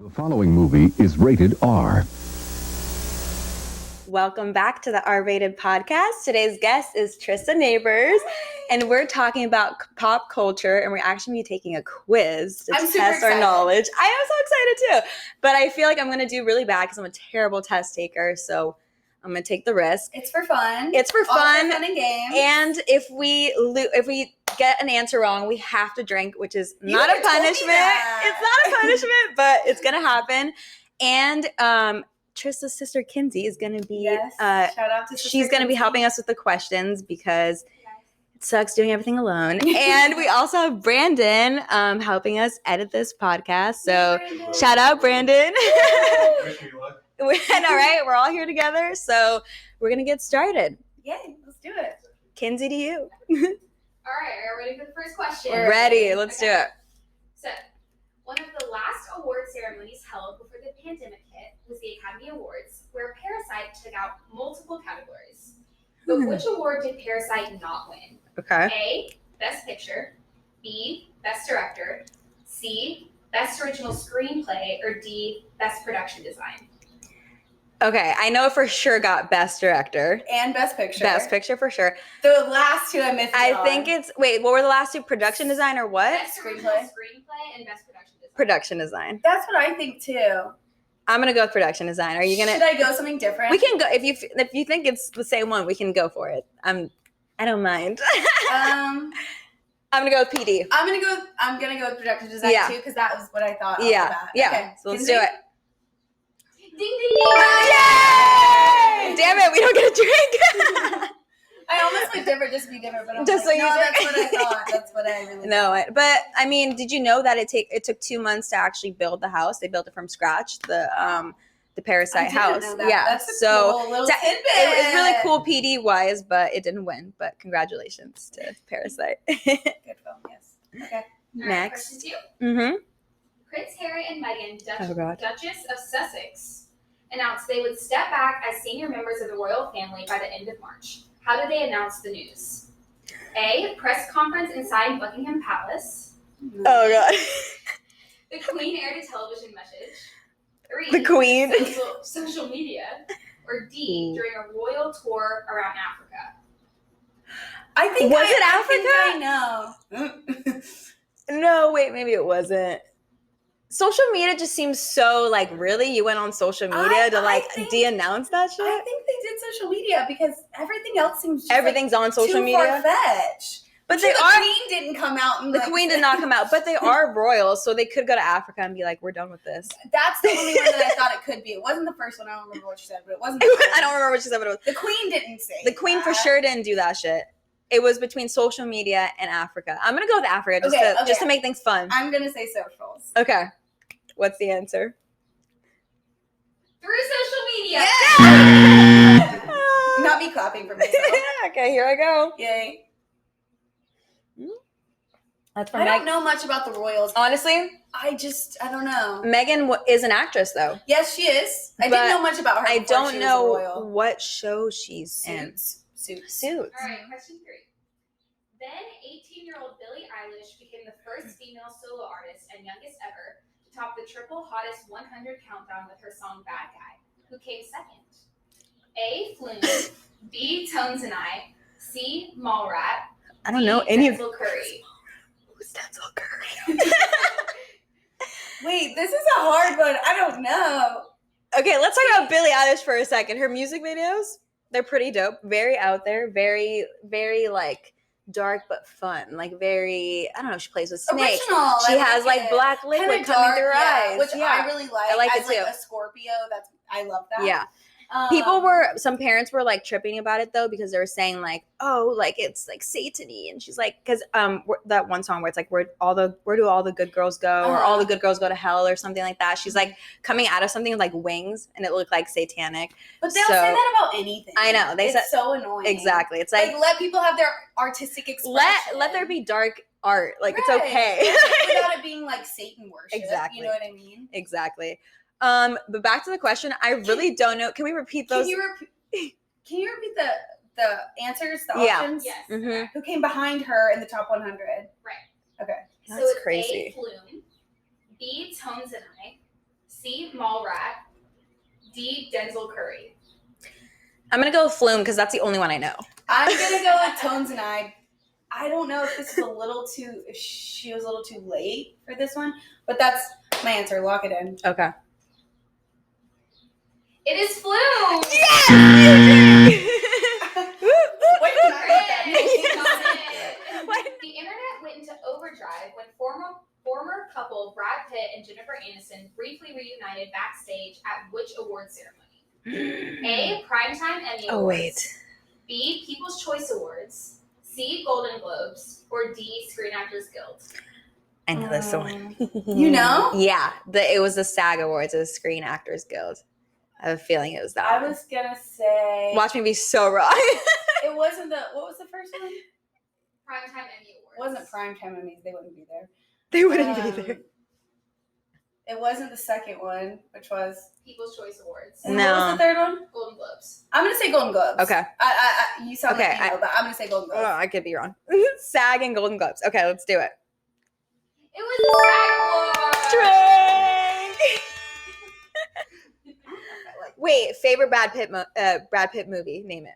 The following movie is rated R. Welcome back to the R-Rated podcast. Today's guest is Trista Neighbors, and we're talking about pop culture, and we're actually taking a quiz to test our knowledge. I am so excited too, but I feel like I'm going to do really bad because I'm a terrible test taker, so I'm going to take the risk. It's for fun. It's for fun. Fun and games. And if we get an answer wrong, we have to drink, which is not a punishment. It's not a punishment, but it's going to happen. And Trista's sister Kinsey is going to be shout out to she's going to be helping us with the questions because it sucks doing everything alone. And we also have Brandon helping us edit this podcast. So shout out Brandon. All right, we're all here together, so we're gonna get started. Yay, let's do it. Kinsey, to you. All right, are you ready for the first question? We're ready. Let's do it. So, one of the last award ceremonies held before the pandemic hit was the Academy Awards, where Parasite took out multiple categories. But which award did Parasite not win? Okay. A, Best Picture, B, Best Director, C, Best Original Screenplay, or D, Best Production Design? Okay, I know it for sure got Best Director. And Best Picture. Best Picture for sure. The last two I missed. I think it's, wait, what were the last two? Production Design or what? Best Original Screenplay and Best Production Design. Production Design. That's what I think too. I'm gonna go with Production Design. Are you gonna? Should I go something different? We can go if you think it's the same one. We can go for it. I don't mind. I'm gonna go with PD. I'm gonna go with Production Design too because that was what I thought. Yeah. Okay. So let's do it. Ding, ding, ding! Yay! Damn it, we don't get a drink. I almost went different just to be different, but I'm Just like, so no, you that's what I thought. That's what I really thought. But I mean, did you know that it took 2 months to actually build the house? They built it from scratch, the Parasite house. Know that. Yeah, that's a so cool little tidbit. it was really cool PD wise, but it didn't win. But congratulations to Parasite. Good film, yes. Okay. All right, Next. question 2. Mm-hmm. Prince Harry and Meghan, Oh, God. Duchess of Sussex, announced they would step back as senior members of the royal family by the end of March. How did they announce the news? A, press conference inside Buckingham Palace. Oh God. The Queen aired a television message. 3, The Queen. Social media. Or D, during a royal tour around Africa. I think Was it Africa? I know. No, wait, maybe it wasn't. Social media just seems so like, really? You went on social media to de-announce that shit? I think they did social media because everything else seems just Everything's on social media. far-fetched. But the Queen didn't come out and The Queen did not come out, but they are royals, so they could go to Africa and be like, "We're done with this." That's the only one that I thought it could be. It wasn't the first one. I don't remember what she said, but it wasn't. I I don't remember what she said, but it was. The Queen didn't say. The Queen for that. sure didn't do that shit. It was between social media and Africa. I'm gonna go with Africa just to make things fun. I'm gonna say socials. Okay, what's the answer? Through social media. Yeah! Not me clapping for myself. Okay, here I go. Yay. That's I don't know much about the royals. Honestly, I don't know. Meghan is an actress, though. Yes, she is. I didn't know much about her. I don't know she was a royal. what show she's in. Suits. All right, question 3. Then 18-year-old Billie Eilish became the first female solo artist and youngest ever to top the triple hottest 100 countdown with her song Bad Guy. Who came second? A, Flume, B, Tones and I, C, Mallrat, I don't know any of Denzel Curry. Who's Denzel Curry? Wait, this is a hard one. I don't know. Okay, let's talk about Billie Eilish for a second. Her music videos, they're pretty dope. Very out there. Very, very like dark but fun. Like very, I don't know, she plays with snakes. Original. She has like black liquid Kinda coming dark, through her eyes. Which I really like. I like As it too. Like a Scorpio, I love that. Yeah. Some parents were like tripping about it though because they were saying like, oh, like it's like Satan-y, and she's like, because that one song where it's like where do all the good girls go, or all the good girls go to hell, or something like that. She's like coming out of something with like wings, and it looked like satanic. But they'll say that about anything. I know it's so annoying. Exactly. It's like let people have their artistic expression. Let there be dark art. Like it's okay without it being like Satan worship. Exactly. You know what I mean? Exactly. But back to the question, I really don't know. Can we repeat those? Can you repeat the answers, the options? Yes. Mm-hmm. Who came behind her in the top 100? Right. Okay. That's so it's crazy. A, Flume, B, Tones and I, C. Mallrat, D. Denzel Curry. I'm gonna go with Flume because that's the only one I know. I'm gonna go with Tones and I don't know if this is if she was a little too late for this one, but that's my answer. Lock it in. Okay. It is Flume. Yes! Wait, can I get that? The internet went into overdrive when former couple Brad Pitt and Jennifer Aniston briefly reunited backstage at which award ceremony? A. Primetime Emmy Awards. Oh, wait. B. People's Choice Awards. C. Golden Globes. Or D. Screen Actors Guild. I know this one. You know? Yeah. It was the SAG Awards, the Screen Actors Guild. I have a feeling it was that I one. was gonna say. Watch me be so wrong. It wasn't what was the first one? Primetime Emmy Awards. It wasn't Primetime Emmys. They wouldn't be there. They wouldn't be there. It wasn't the second one, which was People's Choice Awards. and No. What was the third one? Golden Globes. I'm gonna say Golden Globes. Okay. You sound Okay, like you know, but I'm gonna say Golden Oh, Globes. I could be wrong. SAG and Golden Globes. Okay, let's do it. It was the SAG Awards. Wait, favorite Brad Pitt movie? Name it.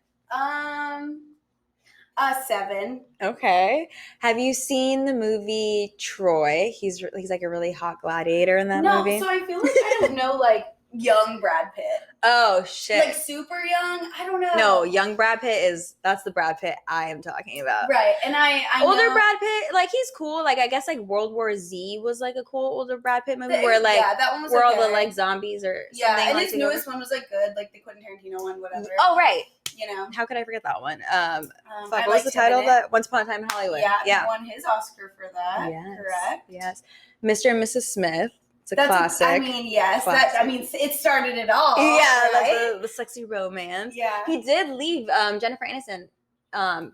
7. Okay. Have you seen the movie Troy? He's like a really hot gladiator in that movie. So I feel like I don't know like young Brad Pitt. Oh shit. Like super young? I don't know. No, young Brad Pitt that's the Brad Pitt I am talking about. Right. And I older know, Brad Pitt, like he's cool. Like I guess like World War Z was like a cool older Brad Pitt movie where like that one was where okay. all the like zombies or something. Yeah, and like, his together. newest one was like good, like the Quentin Tarantino one, whatever. Oh right. You know. How could I forget that one? I what was the liked him title in of it. that? Once Upon a Time in Hollywood. Yeah, he won his Oscar for that. Yes. Correct. Yes. Mr. and Mrs. Smith. It's a That's classic. I mean, yes. Classic. It started it all. Yeah, right? like the sexy romance. Yeah. He did leave Jennifer Aniston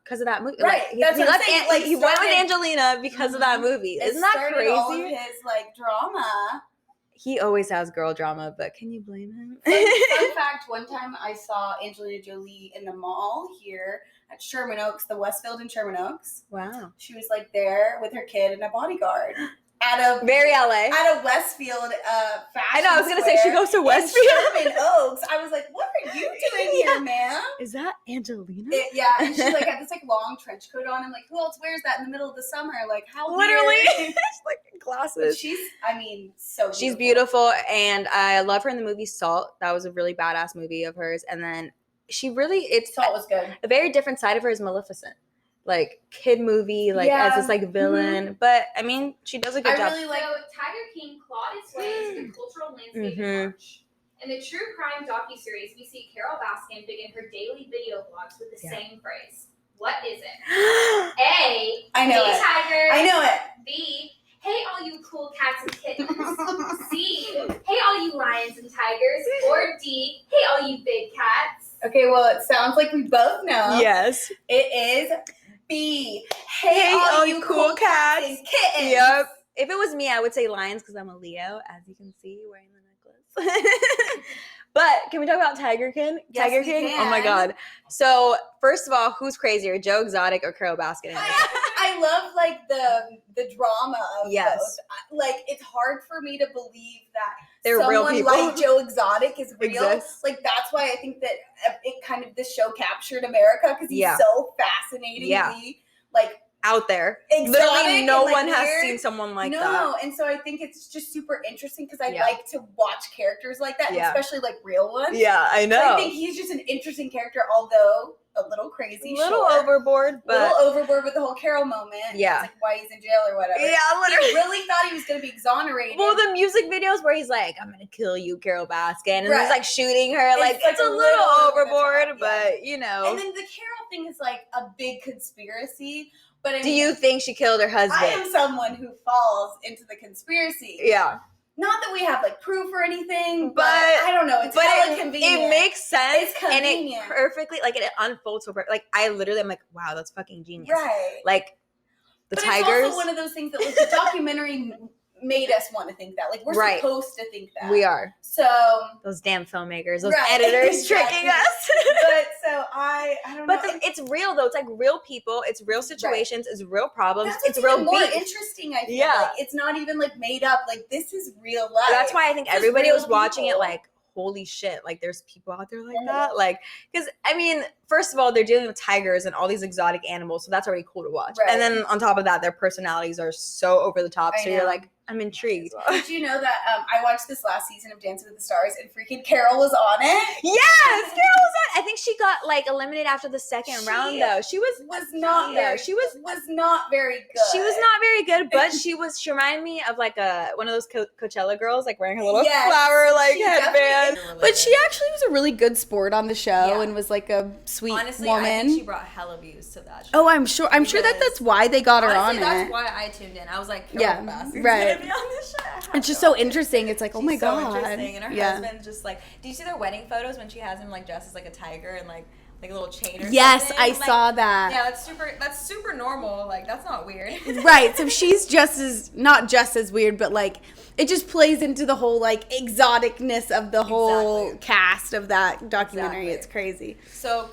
because of that movie. Right. Like, That's he what I'm left saying. like It he went with started- Angelina because of that movie. It Isn't that started crazy? all of his like drama. He always has girl drama, but can you blame him? Fun fact, one time I saw Angelina Jolie in the mall here at Sherman Oaks, the Westfield in Sherman Oaks. Wow. She was like there with her kid and a bodyguard at a Very LA. at a Westfield fashion I know, I was going to say, she square goes to in Westfield. Sherman Oaks. I was like, what are you doing here, ma'am? Is that Angelina? Yeah, and she like had this like long trench coat on. I'm like, who else wears that in the middle of the summer? Like, how Literally. weird. It's like But glasses. she's, I mean, so beautiful. She's beautiful, and I love her in the movie Salt. That was a really badass movie of hers. And then it's Salt was good. a very different side of her is Maleficent. Like kid movie, like Yeah. as this like villain. But I mean, she does a good job. Really like. So Tiger King clawed its way into the cultural landscape in Mhm. March. In the true crime docuseries, we see Carol Baskin begin her daily video vlogs with the Yeah. same phrase. What is it? A. I know Hey it. Tiger. I know it. B. Hey all you cool cats and kittens. C. Hey all you lions and tigers. Or D. Hey all you big cats. Okay, well, it sounds like we both know. Yes. It is B. Hey, all you cool cats. and kittens. Yep. If it was me, I would say lions because I'm a Leo, as you can see, wearing the necklace. But can we talk about Tiger King? Yes, Tiger we King? can. Oh my god. So first of all, who's crazier, Joe Exotic or Carol Baskin? I love like the drama of Yes. both. Like it's hard for me to believe that They're real someone people. like Joe Exotic is real. Exists. Like that's why I think that it kind of this show captured America because he's Yeah. so fascinatingly like Out there. exotic. Literally no and, like, one has weird. seen someone like that. No, and so I think it's just super interesting because I Yeah. like to watch characters like that, Yeah. especially like real ones. Yeah, I So know. I think he's just an interesting character, although a little crazy, A little sure. overboard, A but little overboard with the whole Carol moment. Yeah. It's like why he's in jail or whatever. yeah, He literally. really thought he was going to be exonerated. Well, the music videos where he's like, "I'm gonna kill you, Carol Baskin," and Right. he's like shooting her, like It's, like, it's a a little little over the overboard, top, but you know. and then the Carol thing is like a big conspiracy. But I Do mean, you think she killed her husband? I am someone who falls into the conspiracy. Yeah, Not that we have like proof or anything, but, But- I don't know. It's but hella it convenient. makes sense, It's and it convenient. perfectly like it unfolds so perfect. Like I literally, I'm like, wow, that's fucking genius. right. Like the but tigers. It's also one of those things that like the documentary made us want to think that. Like, we're supposed to think that. We are. So those damn filmmakers, those editors tricking us. But so I don't know. But it's real though. It's like real people. It's real situations. It's real problems. That's it's real more beef. Interesting. I feel like it's not even like made up. Like, this is real life. That's why I think everybody was watching it like, holy shit, like there's people out there like that. Like, because I mean, first of all, they're dealing with tigers and all these exotic animals, so that's already cool to watch. And then on top of that, their personalities are so over the top. So you're like, I'm intrigued. Did you know that I watched this last season of Dancing with the Stars and freaking Carol was on it? Yes, Carol was on. I think she got like eliminated after the second round though. She was not there. She was not very good. She was not very good, but she reminded me of like one of those Coachella girls, like wearing her little flower like headband. But she actually was a really good sport on the show and was like a sweet woman. I think she brought hella views to that show. Oh, I'm sure that's why they got her on it. That's why I tuned in. I was like, right. On this show. It's just so interesting. It's like, oh my god, so interesting. And her husband just like, do you see their wedding photos when she has him like dressed as like a tiger and like a little chain or something? Yes, I saw that. Yeah, that's super normal. Like, that's not weird. Right. So she's not just as weird, but like it just plays into the whole like exoticness of the whole cast of that documentary. It's crazy. So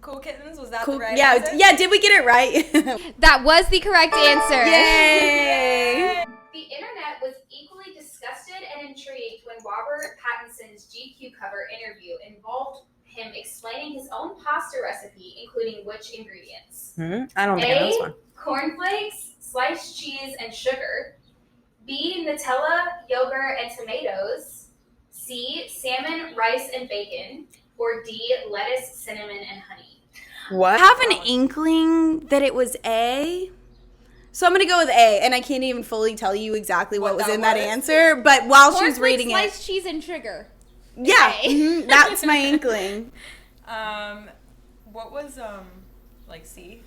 Cool Kittens, was that the right answer? Yeah, did we get it right? That was the correct answer. Yay! The internet was equally disgusted and intrigued when Robert Pattinson's GQ cover interview involved him explaining his own pasta recipe, including which ingredients. I don't think I know this one. Cornflakes, sliced cheese, and sugar. B, Nutella, yogurt, and tomatoes. C, salmon, rice, and bacon. Or D, lettuce, cinnamon, and honey. What? I have an inkling that it was A. So I'm going to go with A, and I can't even fully tell you exactly what was in that answer, but while she was reading it. Sliced cheese and sugar. Yeah, that's my inkling. What was, like C?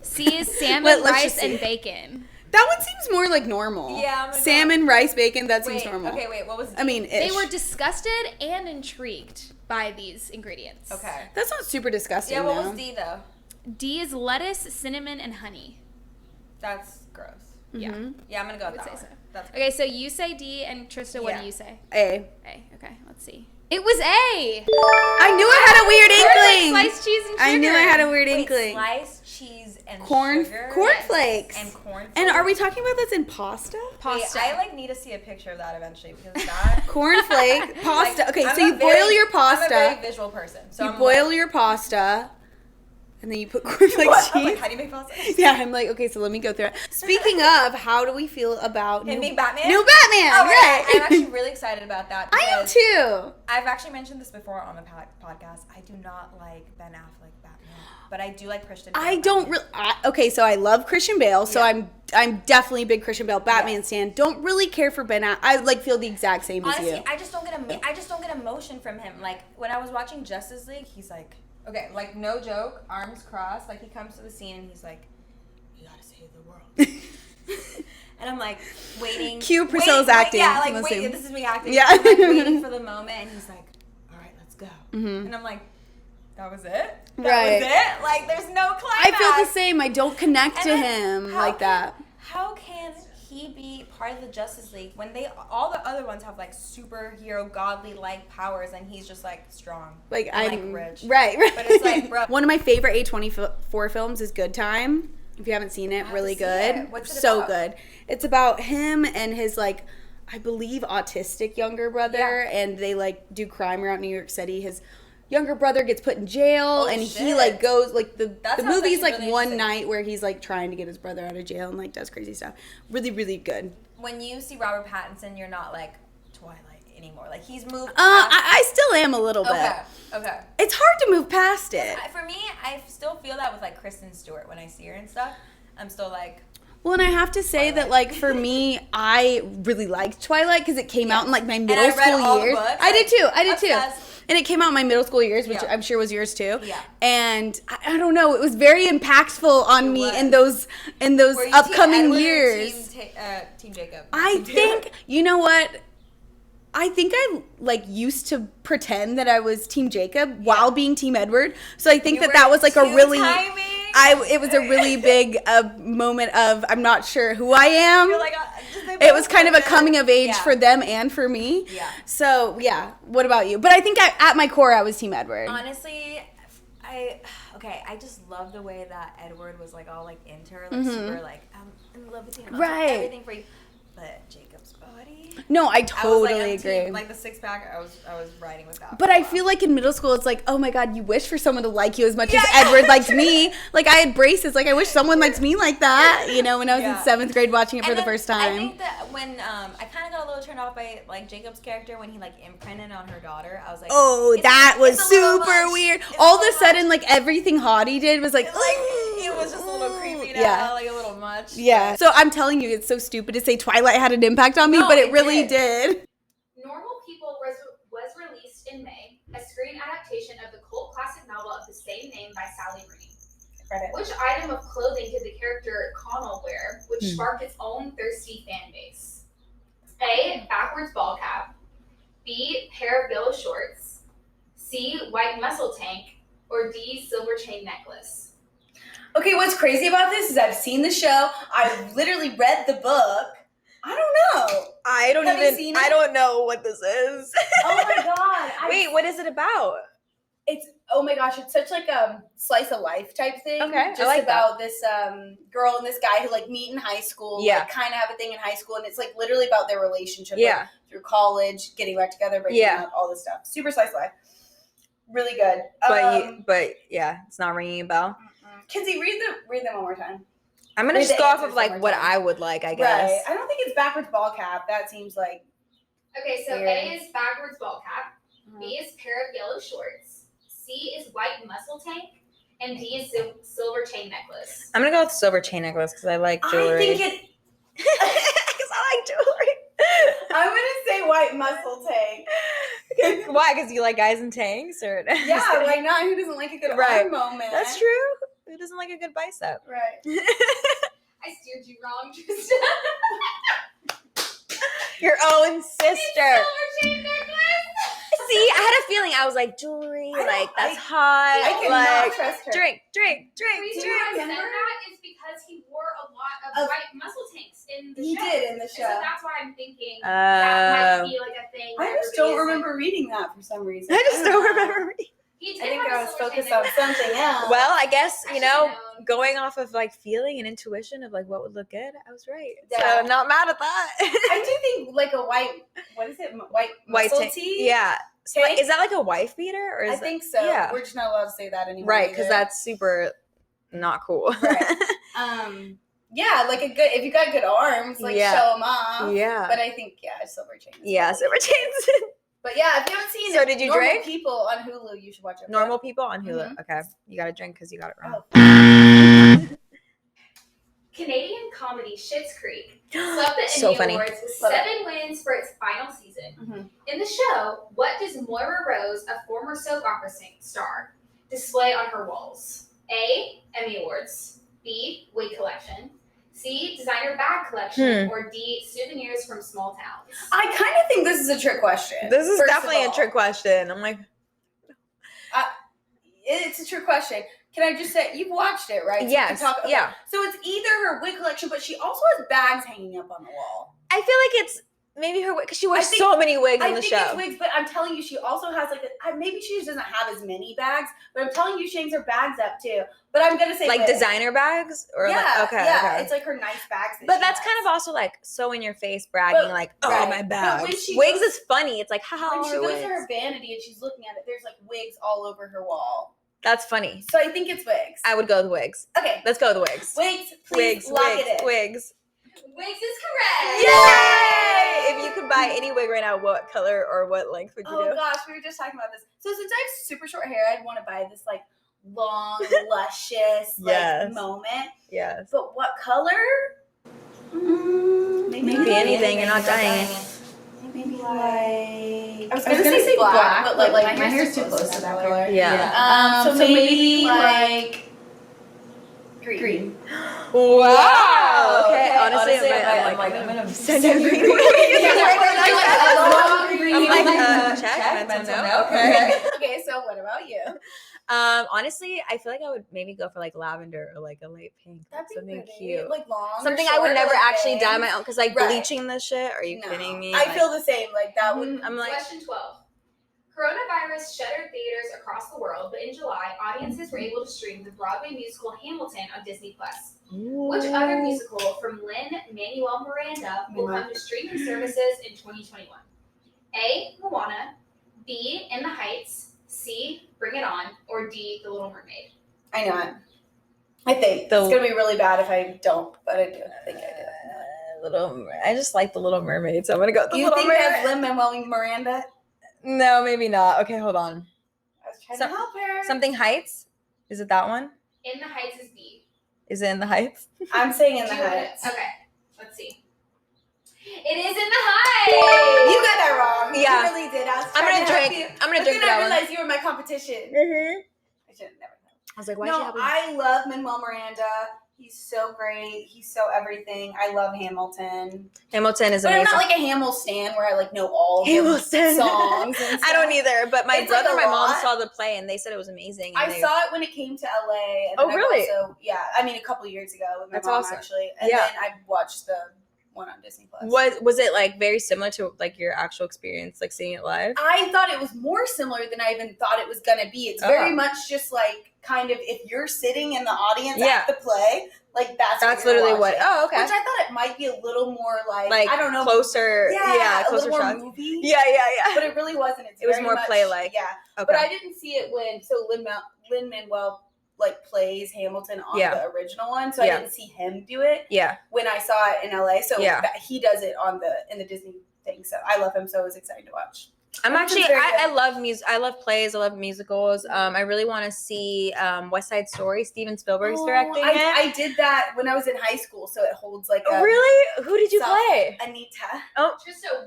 C is salmon, rice, and bacon. That one seems more like normal. Yeah. Salmon, rice, bacon, that seems normal. Okay, wait, what was D? I mean, they were disgusted and intrigued by these ingredients. Okay. That's not super disgusting, what was D, though? D is lettuce, cinnamon, and honey. That's gross. Yeah. Yeah, I'm going to go with that one. So. Okay, so you say D, and Trista, what do you say? A. Okay, let's see. It was A. I knew I had a weird inkling. Sliced cheese and sugar. I knew I had a weird inkling. Sliced cheese and sugar? Cornflakes. And cornflakes. And are we talking about this in pasta? Pasta. Wait, I need to see a picture of that eventually because that cornflake pasta. Okay, so you boil your pasta. I'm a very visual person. So you boil your pasta. And then you put cornflake cheese. I'm like, how do you make pasta? Yeah, I'm like, okay, so let me go through it. Speaking of, how do we feel about Batman? New Batman? Oh, right. I'm actually really excited about that. I am too. I've actually mentioned this before on the podcast. I do not like Ben Affleck Batman, but I do like Christian Bale. I don't really. Okay, so I love Christian Bale, so I'm definitely a big Christian Bale Batman stan. Don't really care for Ben Affleck. I like feel the exact same as you. I just don't get emotion from him. Like when I was watching Justice League, he's like. Okay, like, no joke, arms crossed, like, he comes to the scene and he's like, you gotta save the world. And I'm like, waiting. Cue Priscilla's acting. Yeah, like, wait, this is me acting. Yeah. I'm like, waiting for the moment, and he's like, all right, let's go. Mm-hmm. And I'm like, that was it? That was it? Like, there's no climax. I feel the same. I don't connect to him like that. How can he be part of the Justice League when all the other ones have like superhero godly like powers and he's just like strong, like I'm rich, right? But it's like, bro. One of my favorite A24 films is Good Time. If you haven't seen it, really good. What's it so about? Good. It's about him and his like, I believe autistic younger brother, and they like do crime around New York City. His younger brother gets put in jail, and he like goes like the movie's like really one night where he's like trying to get his brother out of jail and like does crazy stuff. Really, really good. When you see Robert Pattinson, you're not like Twilight anymore. Like he's moved. I still am a little bit. Okay. It's hard to move past it. For me, I still feel that with like Kristen Stewart when I see her and stuff. I'm still like. Well, and I have to say that, like, for me, I really liked Twilight because it came out in, like, my middle school years. I did too. And it came out in my middle school years, which I'm sure was yours too. Yeah. And I don't know, it was very impactful on me in those upcoming years. Team Jacob. I think, you know what? I think I, like, used to pretend that I was Team Jacob while being Team Edward. So I think that was, like, a really... It was a really big moment of I'm not sure who I am. You're like, it was kind of a coming of age for them and for me. Yeah. So yeah, what about you? But I think at my core I was Team Edward. Honestly, I just love the way that Edward was like all like into her, like super like I'm in love with you, and I'll do everything for you. But Jacob's body. No, I totally agree. Like the six pack, I was riding with that. But I feel like in middle school, it's like, oh my God, you wish for someone to like you as much as Edward liked me. Like I had braces. Like I wish someone liked me like that. You know, when I was in 7th grade watching it for the first time. I think that when I kind of got a little turned off by like Jacob's character when he like imprinted on her daughter. I was like, oh, that was super weird. All of a sudden, like everything Hottie did was like it was just a little creepy now, like a little much. Yeah. So I'm telling you, it's so stupid to say Twilight had an impact on me, but it really did. Normal People was released in May, a screen adaptation of the cult classic novel of the same name by Sally Rooney. Which item of clothing did the character Connell wear, which sparked its own thirsty fan base? A. Backwards ball cap. B. Pair of yellow shorts. C. White muscle tank. Or D. Silver chain necklace. Okay, what's crazy about this is I've seen the show. I've literally read the book. I don't know. I don't know what this is. Oh my God. Wait, what is it about? Oh my gosh, it's such like a slice of life type thing. Okay, just I like about this girl and this guy who like meet in high school. Yeah. Like, kind of have a thing in high school, and it's like literally about their relationship. Like, through college, getting back together, breaking up, all this stuff. Super slice of life. Really good. But yeah, it's not ringing a bell. Kinsey, read them one more time. I'm gonna just go off of like what I would like, I guess. Right. I don't think it's backwards ball cap. That seems like Okay, so weird. A is backwards ball cap. B is pair of yellow shorts. C is white muscle tank. And D is silver chain necklace. I'm gonna go with silver chain necklace because I like jewelry. I think it. Because I like jewelry. I'm gonna say white muscle tank. Why? Because you like guys in tanks, or Yeah, why not? Who doesn't like a good arm moment? That's true. Who doesn't like a good bicep? Right. I steered you wrong, Trista. Your own sister. Silver chain necklace. See, I had a feeling. I was like, jewelry, like that's hot. I cannot trust her. Drink. The reason why I said that is because he wore a lot of white muscle tanks in the show. He did in the show. And so that's why I'm thinking that might be like a thing. I just don't remember reading that for some reason. I just don't remember. He did I think have I a was silver focused chain on necklace. something else. Well, I guess, I should've known. going off of like feeling and intuition of like what would look good, I was right. Yeah. So not mad at that. I do think like a white, what is it? White muscle tank. tee? Yeah. So, Tank? is that like a wife beater? Or is I think so. Yeah. We're just not allowed to say that anymore. Right, because either. that's super not cool. Right. Yeah, like if you got good arms, like show them off. Yeah. But I think, silver chains. Yeah, silver chains. But yeah, if you haven't seen So it, did you Normal drink? People on Hulu, you should watch it. Normal People on Hulu. Mhm. Okay. You got to drink because you got it wrong. Canadian comedy Schitt's Creek swept the So Emmy funny. Awards with 7 wins for its final season. Mhm. In the show, what does Moira Rose, a former soap opera star, display on her walls? A. Emmy Awards. B. Wig collection. C. Designer bag collection. Or D. Souvenirs from small towns. I kind of think this is a trick question. This is first of definitely a all. trick question. I'm like, It's a trick question. Can I just say, you've watched it, right? So yes. Yeah. So it's either her wig collection, but she also has bags hanging up on the wall. I feel like it's maybe her wig because she wears I think- so many wigs I in the think show. it's wigs, but I'm telling you, she also has maybe she just doesn't have as many bags, but I'm telling you, she hangs her bags up too. But I'm gonna say Like wigs. designer bags? Or Yeah, like, okay. yeah, Okay. it's like her nice bags. But that's kind of also like so in your face bragging, But- like, oh, right. my But bags. when she Wigs goes- is funny. It's like, haha, when she her goes wigs. to her vanity and she's looking at it, there's like wigs all over her wall. That's funny. So I think it's wigs. I would go with wigs. Okay, Let's go with wigs. wigs, please Wigs, lock wigs, it in. wigs. Wigs is correct. Yay! If you could buy any wig right now, what color or what length would you Oh do? gosh, we were just talking about this. So since I have super short hair, I'd want to buy this like long, luscious Yes. moment. Yes. But what color? Maybe anything. You're not dying. Maybe like I was gonna say black, but like my hair's too close to that color. Yeah. So maybe like green. Wow. Okay. Honestly, I'm gonna send you green. I'm like, check. Mental note. Okay, so what about you? Honestly, I feel like I would maybe go for like lavender or like a light pink. That'd be something pretty. cute. Like long. Something or I short, would never like actually dye bangs. my own because like Right. bleaching this shit. Are you kidding me? I feel the same. Like that would. I'm like, Question 12. Coronavirus shuttered theaters across the world, but in July, audiences were able to stream the Broadway musical Hamilton on Disney+. Which other musical from Lin-Manuel Miranda will come to streaming services in 2021? A. Moana, B. In the Heights, C. Bring It On, or D. The Little Mermaid? I know it. I think it's gonna be really bad if I don't, but I do think I do. I just like the Little Mermaid, so I'm gonna go with the You Little think Mermaid. that's Lin-Manuel Miranda? No, maybe not. Okay, hold on. I was trying to help her. Something Heights? Is it that one? In the Heights is B. Is it In the Heights? I'm saying In the Do you want Heights. it? Okay, let's see. It is In the Heights! You got that wrong. Yeah. You really did. I was I'm trying gonna to help drink. you. I'm gonna But drink then that I one. realized you were my competition. Mm-hmm. I should have never known. I was like, why No, I love Manuel Miranda. He's so great. He's so everything. I love Hamilton. Hamilton is But amazing. I'm not like a Hamill stan where I like know all the Hamilton songs and stuff. I don't either, but my It's, like, brother a and my mom lot. saw the play and they said it was amazing. And I saw it when it came to LA. And Oh, then really? I mean, a couple years ago with my That's mom, awesome. actually. And Yeah. then I watched the one on Disney+. Was it like very similar to like your actual experience, like seeing it live? I thought it was more similar than I even thought it was going to be. It's very much just like kind of if you're sitting in the audience at the play, like that's literally what. watching. Oh, okay. Which I thought it might be a little more like I don't know, closer. Yeah, closer a little more shots. movie. Yeah. But it really wasn't. It was very more much, play-like. Yeah. Okay. But I didn't see it when Lin-Manuel like plays Hamilton on the original one, so I didn't see him do it. Yeah. When I saw it in LA, so he does it in the Disney thing. So I love him, so it was exciting to watch. I'm actually I love music. I love plays. I love musicals. I really want to see West Side Story. Steven Spielberg's directing it. I did that when I was in high school, so it holds like a really? Who did you play? Anita. Trista was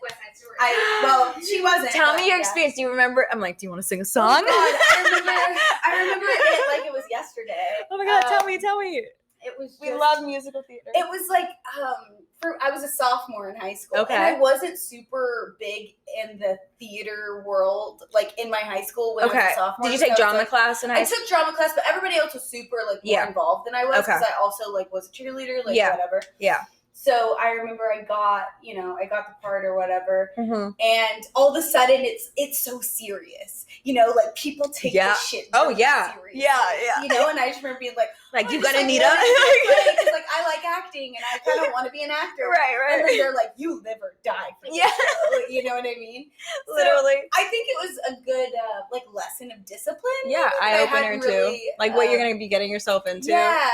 West Side Story. She wasn't. Tell me your experience. Do you remember? I'm like, do you want to sing a song? Oh God, I remember it like it was yesterday. Oh my God, tell me. It was. We love musical theater. It was like I was a sophomore in high school, okay. and I wasn't super big in the theater world, like in my high school when I was a sophomore. Did you take drama class in high school? I took drama class, but everybody else was super like more involved than I was because I also like was a cheerleader, like whatever. Yeah. So I remember I got the part or whatever, and all of a sudden it's so serious, like people take this shit. Really seriously, and I just remember being like you got Anita, because like I like acting and I kind of want to be an actor, right? And then they're like, you live or die for this show, you know what I mean? Literally, so I think it was a good like lesson of discipline. Yeah, eye opener too. Like what you're gonna be getting yourself into. Yeah,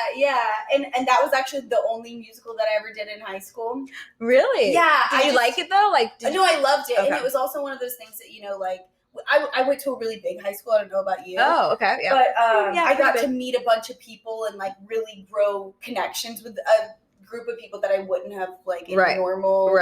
and that was actually the only musical that I ever did in high school. Really? Yeah. Did you like it though? No, I loved it, and it was also one of those things that like. I went to a really big high school. I don't know about you. Oh, okay. Yeah. But I got to meet a bunch of people and like really grow connections with a group of people that I wouldn't have like in normal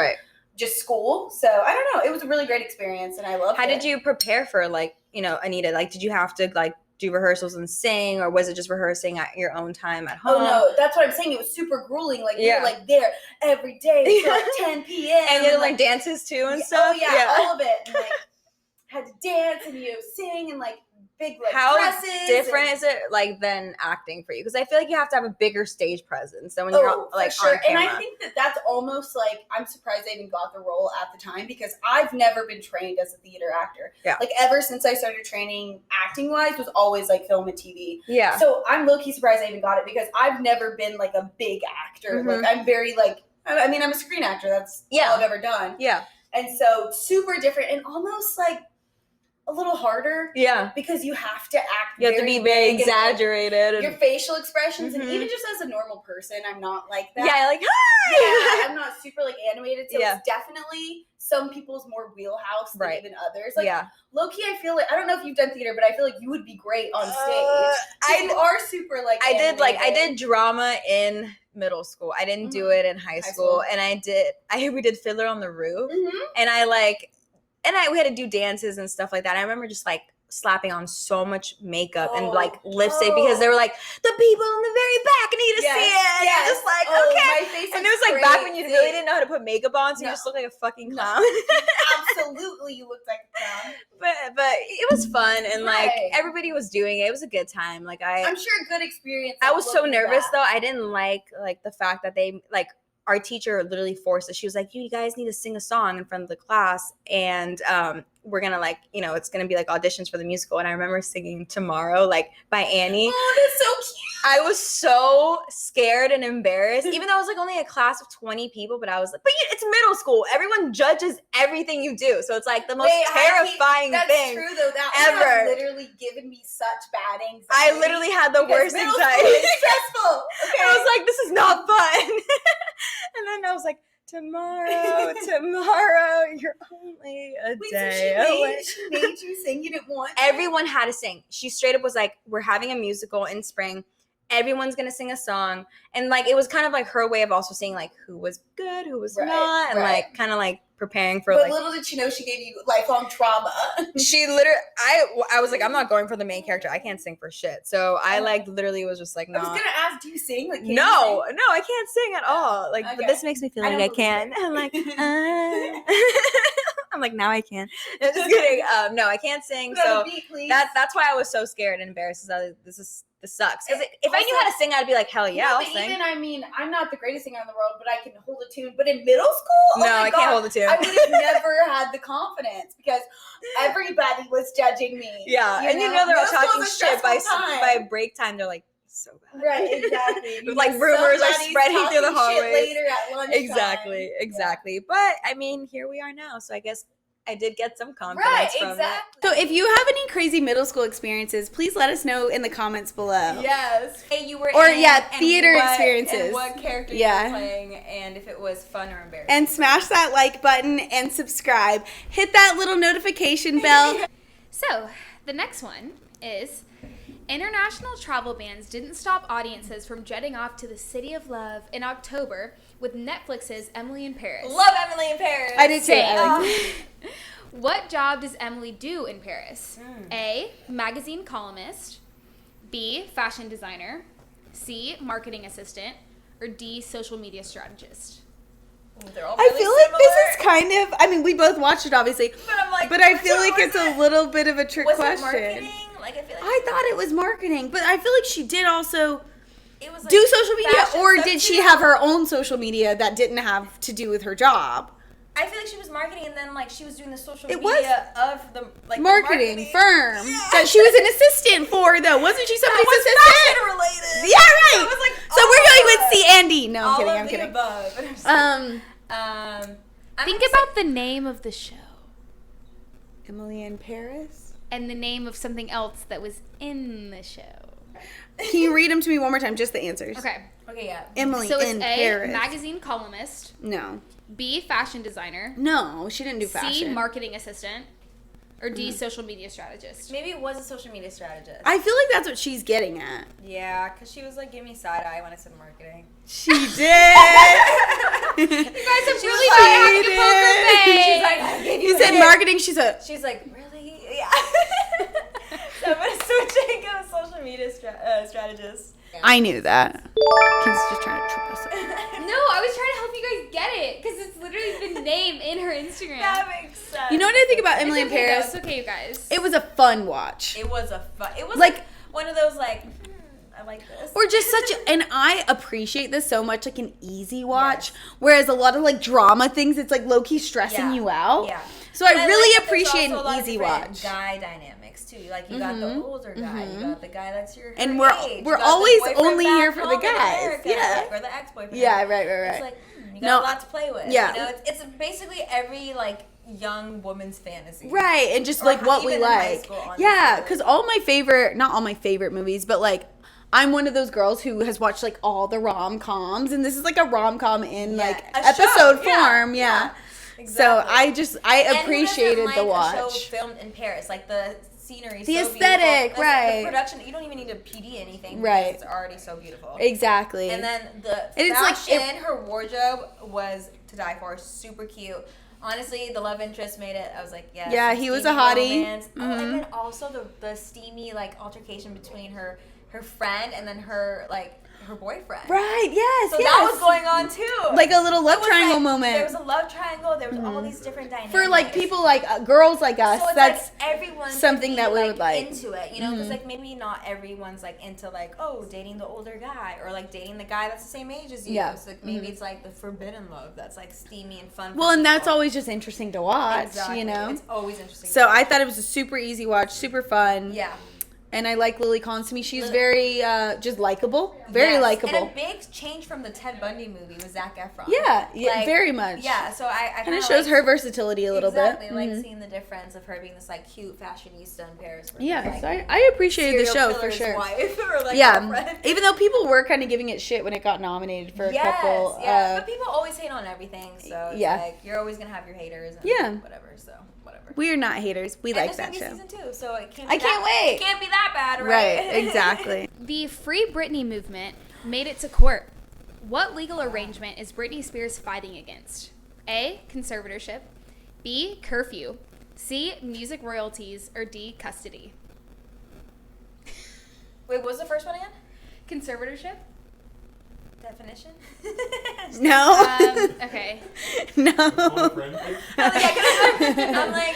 just school. So I don't know. It was a really great experience, and I loved it. How did you prepare for like Anita? Like, did you have to like do rehearsals and sing, or was it just rehearsing at your own time at home? Oh no, that's what I'm saying. It was super grueling. Like we were like there every day until like 10 p.m. And you did like dances too and stuff. Oh yeah, all of it. And, like had to dance and sing and like big like how dresses. Different is it like than acting for you? Because I feel like you have to have a bigger stage presence than when you're like on camera. And I think that's almost like I'm surprised I even got the role at the time because I've never been trained as a theater actor. Yeah. Like ever since I started training acting wise was always like film and TV. Yeah. So I'm low-key surprised I even got it because I've never been like a big actor. Like I'm very like I mean I'm a screen actor. That's all I've ever done. Yeah. And so super different and almost like a little harder. Yeah. Because you have to act You have to be very exaggerated. And your facial expressions. And even just as a normal person, I'm not like that. Yeah, like, hi! Yeah, I'm not super like animated. So it's definitely some people's more wheelhouse than even others. Like, low-key, I feel like, I don't know if you've done theater, but I feel like you would be great on stage. You are super like animated. I did drama in middle school. I didn't do it in high school. And we did Fiddler on the Roof. And we had to do dances and stuff like that. I remember just like slapping on so much makeup and like lipstick because they were like, the people in the very back need to see it. And you're just like, okay. My face And it was like back when you really didn't know how to put makeup on, so you just look like a fucking clown. Absolutely, you looked like a clown. But it was fun and like everybody was doing it. It was a good time. Like I'm sure a good experience. I was so nervous though. I didn't like the fact that they like our teacher literally forced us. She was like, you guys need to sing a song in front of the class. And we're going to like, you know, it's going to be like auditions for the musical. And I remember singing Tomorrow, like by Annie. Oh, that's so cute. I was so scared and embarrassed, even though it was like only a class of 20 people. But I was like, but it's middle school. Everyone judges everything you do. So it's like the most terrifying thing That's true, though. That ever. would have literally given me such bad anxiety. I literally had the worst anxiety. It's stressful. Okay. I was like, this is not fun. And then I was like, tomorrow, you're only a day away. She made you sing. You didn't want to. Everyone had to sing. She straight up was like, we're having a musical in spring. Everyone's going to sing a song. And like, it was kind of like her way of also saying like who was good, who was not. And like, kind of like preparing for but little did she know she gave you lifelong trauma. She literally, I was like, I'm not going for the main character. I can't sing for shit. So I like literally was just like, no. I was going to ask, do you sing? Like, no, I can't sing at all. Like, but this makes me feel like I can. I'm like, I'm like, now I can. Just kidding. No, I can't sing. So that's why I was so scared and embarrassed. This sucks. Because if I knew how to sing, I'd be like, hell yeah, I'll sing. Even, I mean, I'm not the greatest singer in the world, but I can hold a tune. But in middle school, I can't hold a tune. I would have never had the confidence because everybody was judging me. Yeah, and you know they're all talking shit by break time. They're like, so bad. Right, exactly. Like rumors are spreading through the hallways. Later at lunchtime. Exactly. But I mean, here we are now. So I guess I did get some confidence from it. So if you have any crazy middle school experiences, please let us know in the comments below. Yes. Hey, you were theater experiences. And what character you were playing, and if it was fun or embarrassing. And smash that like button and subscribe. Hit that little notification bell. So the next one is international travel bans didn't stop audiences from jetting off to the City of Love in October with Netflix's Emily in Paris. Love Emily in Paris. I did too. What job does Emily do in Paris? A, magazine columnist. B, fashion designer. C, marketing assistant. Or D, social media strategist. They're all really I feel like this is kind of, I mean, we both watched it, obviously. But I'm like, but I feel like it's a little bit of a trick question. Was it marketing? Like, I feel like I thought it was marketing, but I feel like she did also like do social media, or did she have her own social media that didn't have to do with her job? I feel like she was marketing, and then like she was doing the social media of the like marketing firm that she was an assistant for, though. Wasn't she somebody's assistant? Fashion related. Yeah, right. I was like, so we're going with C and D. No, I'm kidding. Think about the name of the show. Emily in Paris? And the name of something else that was in the show. Can you read them to me one more time, just the answers? Okay, yeah. Emily so it's in A, Paris. magazine columnist. No. B, fashion designer. No, she didn't do fashion. C, marketing assistant. Or D, social media strategist. Maybe it was a social media strategist. I feel like that's what she's getting at. Yeah, because she was like, give me side eye when I said marketing. She did. You guys have really been having a poker face. She's like, you said marketing. She's like, really? Yeah. So I'm going to switch and go social media strategist. I knew that. Kim's just trying to trip us up. No, I was trying to help you guys get it because it's literally the name in her Instagram. That makes sense. You know what I think about Emily in Paris? It's okay, you guys. It was a fun watch. It was like one of those like, I like this. Or just and I appreciate this so much, like an easy watch. Yes. Whereas a lot of like drama things, it's like low-key stressing you out. Yeah. So I really appreciate an easy watch. Guy dynamics too. Like you got the older guy, you got the guy that's your and age. we're always only here for the guys. Yeah. Or the ex-boyfriend. Yeah, right. It's like you got a lot to play with. Yeah. You know, it's basically every like young woman's fantasy. Right, and just like what we like. Yeah, because not all my favorite movies, but like I'm one of those girls who has watched like all the rom-coms, and this is like a rom-com in like episode form. Yeah. Exactly. So I appreciated the watch. A show filmed in Paris, like the scenery, the aesthetic, right? The production, you don't even need to PD anything, right? It's already so beautiful. Exactly. And then the fashion, her wardrobe was to die for, super cute. Honestly, the love interest made it. I was like, yes. Yeah, he was a hottie. Mm-hmm. Oh, and then also the steamy like altercation between her friend and then her boyfriend. Right, yes, so that was going on too. Like a little love triangle moment. There was a love triangle. There was all these different dynamics. For like people like girls like us, so it's that's like everyone something that we would like. Into it, you know, because like maybe not everyone's like into like, oh, dating the older guy or like dating the guy that's the same age as you. Yeah. So like, maybe it's like the forbidden love that's like steamy and fun. Well, and that's always just interesting to watch, you know? It's always interesting. So I thought it was a super easy watch, super fun. Yeah. And I like Lily Collins. To me, she's very just likable. Very likable. And a big change from the Ted Bundy movie with Zac Efron. Yeah, like, very much. Yeah, so I kind of shows her versatility a little bit. Exactly, like seeing the difference of her being this like cute fashionista in Paris. Yeah, so I appreciated the show for sure. Wife or, like, yeah, even though people were kind of giving it shit when it got nominated for a couple. Yeah, but people always hate on everything, so it's like you're always gonna have your haters. And whatever. So. We are not haters. We like that show. Season 2, so it can't. I can't wait. It can't be that bad, right? Right. Exactly. The Free Britney movement made it to court. What legal arrangement is Britney Spears fighting against? A. Conservatorship. B. Curfew. C. Music royalties. Or D. Custody. Wait, what was the first one again? Conservatorship. Definition? No. Okay. No. I'm like,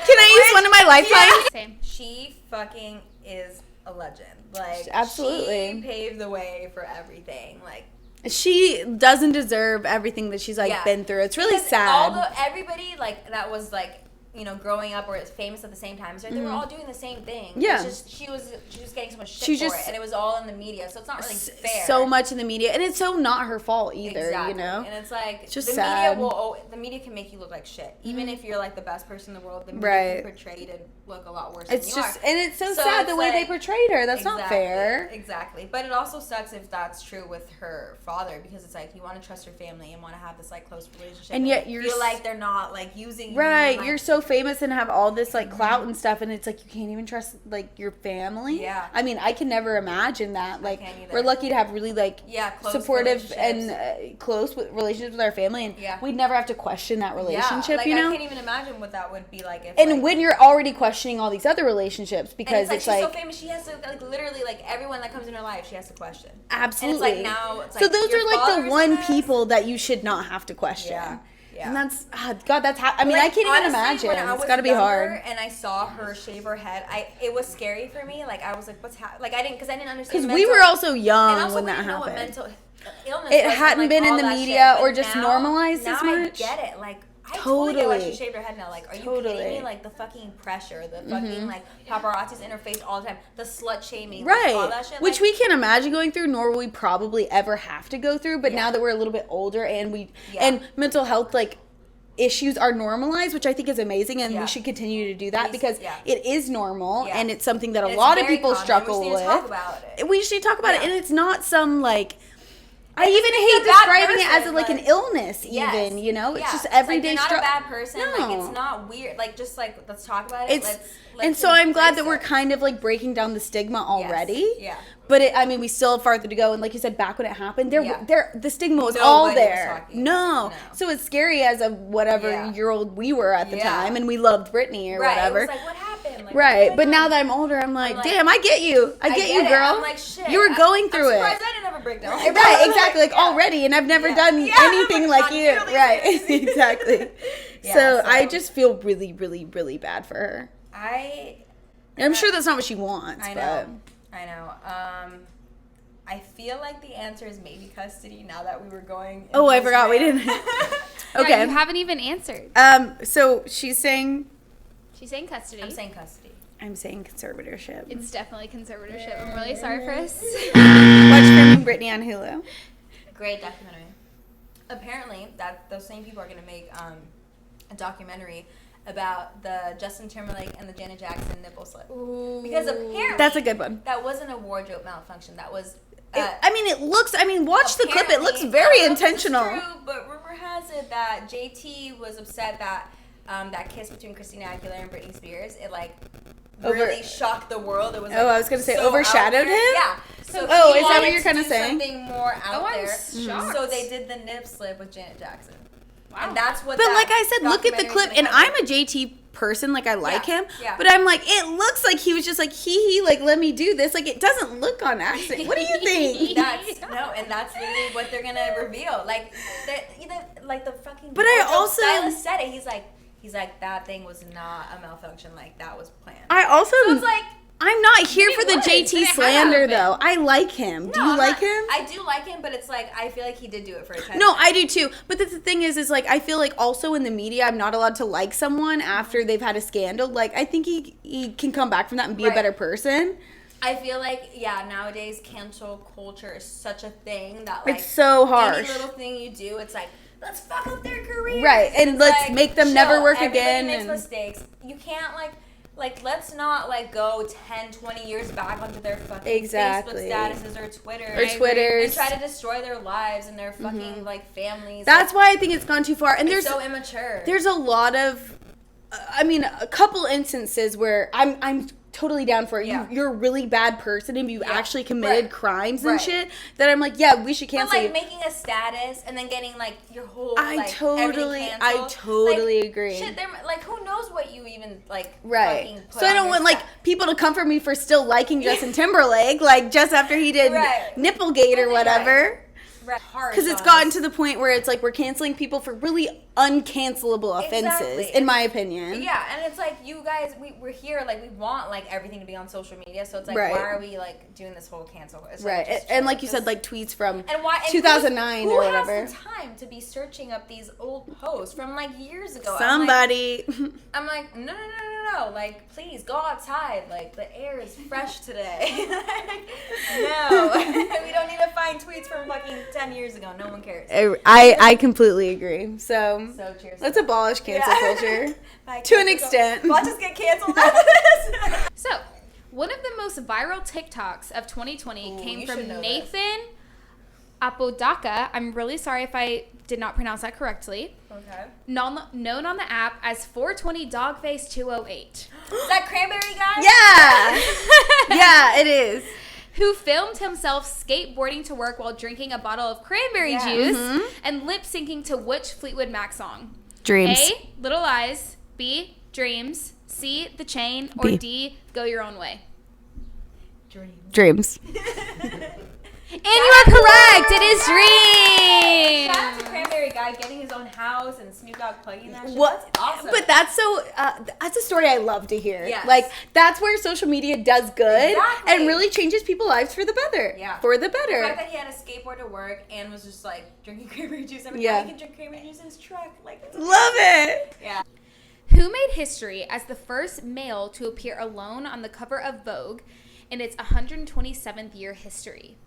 can I use one of my lifelines? Same. She fucking is a legend. Like, absolutely. She paved the way for everything. Like, she doesn't deserve everything that she's like been through. It's really sad. Although everybody like that was like, you know, growing up or is famous at the same time, so they were all doing the same thing. Yeah. It's just she was getting so much shit for it, and it was all in the media, so it's not really fair. So much in the media, and it's so not her fault either. Exactly. You know, and it's like it's just the sad. the media can make you look like shit, even if you're like the best person in the world. The media can portray you to look a lot worse. It's than just, you are. and it's so sad the way they portrayed her. That's not fair. Exactly, but it also sucks if that's true with her father, because it's like you want to trust your family and want to have this like close relationship, and yet you feel like they're not like using you. Right, you're so famous and have all this like clout and stuff, and it's like you can't even trust like your family. Yeah, I mean, I can never imagine that. Like, we're lucky to have really like close supportive and close relationships with our family, and we'd never have to question that relationship. Like, you know, I can't even imagine what that would be like. If, and when you're already questioning all these other relationships, because it's like she's so famous, she has to like literally like everyone that comes in her life, she has to question. Absolutely. And it's like now, it's like, so those are like the one people that you should not have to question. Yeah. And that's God. That's how. I mean, I can't even imagine. It's got to be hard. And I saw her shave her head. It was scary for me. Like I was like, what's happening? Like I didn't understand. Because we were also young when that happened. Mental illness it hadn't been in the media or just normalized as much. I get it. Like I totally get why she shaved her head now. Like, are you kidding me? Like the fucking pressure, the fucking like paparazzi's in her face all the time, the slut shaming, right? Like, all that shit. Which we can't imagine going through, nor will we probably ever have to go through. But now that we're a little bit older and and mental health like issues are normalized, which I think is amazing, and we should continue to do that because it is normal and it's something that a lot of people struggle with. We just need to talk about it, and it's not some like. I even hate describing it as like an illness, even, you know? It's just everyday struggle. You're not a bad person. No. Like, it's not weird. Like, just like, let's talk about it. Let's and so I'm glad that we're kind of like breaking down the stigma already. Yes. Yeah. But I mean, we still have farther to go. And like you said, back when it happened, the stigma was all there. No. So it's scary as a whatever-year-old we were at the time, and we loved Britney or whatever. It was like, what happened? Like, right. But now that I'm older, I'm like, damn, I get you. I get you, girl. I'm like, shit. You were going through it. I'm surprised I didn't have a breakdown. Right, exactly. Like already, and I've never done anything like you. Right, exactly. So I just feel really, really, really bad for her. I'm sure that's not what she wants. I know. I feel like the answer is maybe custody now that we were going. Oh, I forgot we didn't. Okay. Yeah, you haven't even answered. So she's saying custody. I'm saying custody. I'm saying conservatorship. It's definitely conservatorship. I'm really sorry for us. Watch Framing Britney on Hulu. Great documentary. Apparently, those same people are going to make a documentary about the Justin Timberlake and the Janet Jackson nipple slip. Ooh. Because apparently that's a good one. That wasn't a wardrobe malfunction. That was. Watch the clip. It looks very intentional. True, but rumor has it that JT was upset that that kiss between Christina Aguilera and Britney Spears, it like really shocked the world. It was. Like, I was gonna say overshadowed him. Yeah. So is that what you're kind of saying? Something more out there. Shocked. So they did the nip slip with Janet Jackson. Wow. And that's what. But like I said, look at the clip, and I'm a JT person, like I like him, but I'm like, it looks like he was just like he like let me do this, like it doesn't look on accident. What do you think? And that's really what they're gonna reveal, like the fucking. But I also stylist said it. He's like that thing was not a malfunction, like that was planned. I also so it's like. I'm not here for the JT slander, though. I like him. No, do you like him? I do like him, but it's like, I feel like he did do it for attention. No, I do too. But the thing is like, I feel like also in the media, I'm not allowed to like someone after they've had a scandal. Like, I think he can come back from that and be a better person. I feel like, nowadays, cancel culture is such a thing that, like, it's so harsh. Any little thing you do, it's like, let's fuck up their career. Right, and let's make them never work again. Everybody makes mistakes. You can't, like, let's not, like, go 10, 20 years back onto their fucking Facebook statuses or Twitter. Or Twitters. And try to destroy their lives and their fucking, like, families. That's why I think it's gone too far. And it's so immature. There's a lot of, a couple instances where I'm totally down for it. You're a really bad person and you actually committed crimes and shit that I'm like, we should cancel you. But like making a status and then getting like your whole I totally agree. Shit, they're like, who knows what you even like fucking put so I don't want like people to come for me for still liking Justin Timberlake, like just after he did Nipplegate or whatever. Because it's gotten to the point where it's like we're canceling people for really uncancelable offenses, in my opinion. Yeah, and it's like, you guys, we're here, like, we want, like, everything to be on social media, so it's like, why are we, like, doing this whole cancel? It's like, and like you said, like, tweets from 2009 or whatever. Who has the time to be searching up these old posts from, like, years ago? Somebody. I'm like, no, like, please, go outside, like, the air is fresh today. No, we don't need to find tweets from fucking 10 years ago, no one cares. I completely agree, so cheers. Let's abolish cancel culture to an extent. Watch us get canceled after this. So, one of the most viral TikToks of 2020 came from Nathan Apodaca. I'm really sorry if I did not pronounce that correctly. Okay. Known on the app as 420 Dogface 208. Is that Cranberry guy? Yeah. Yeah, it is. Who filmed himself skateboarding to work while drinking a bottle of cranberry juice and lip syncing to which Fleetwood Mac song? Dreams. A, Little Lies. B, Dreams. C, The Chain. Or D, Go Your Own Way. Dreams. And you are correct. It is Dreams. Shout out to Cranberry Guy getting his own house and Snoop Dogg plugging that shit. What? That's awesome. But that's so. That's a story I love to hear. Yes. Like that's where social media does good and really changes people's lives for the better. Yeah. For the better. The fact that he had a skateboard to work and was just like drinking cranberry juice every day. He can drink cranberry juice in his truck. Like love it. Yeah. Who made history as the first male to appear alone on the cover of Vogue in its 127th year history?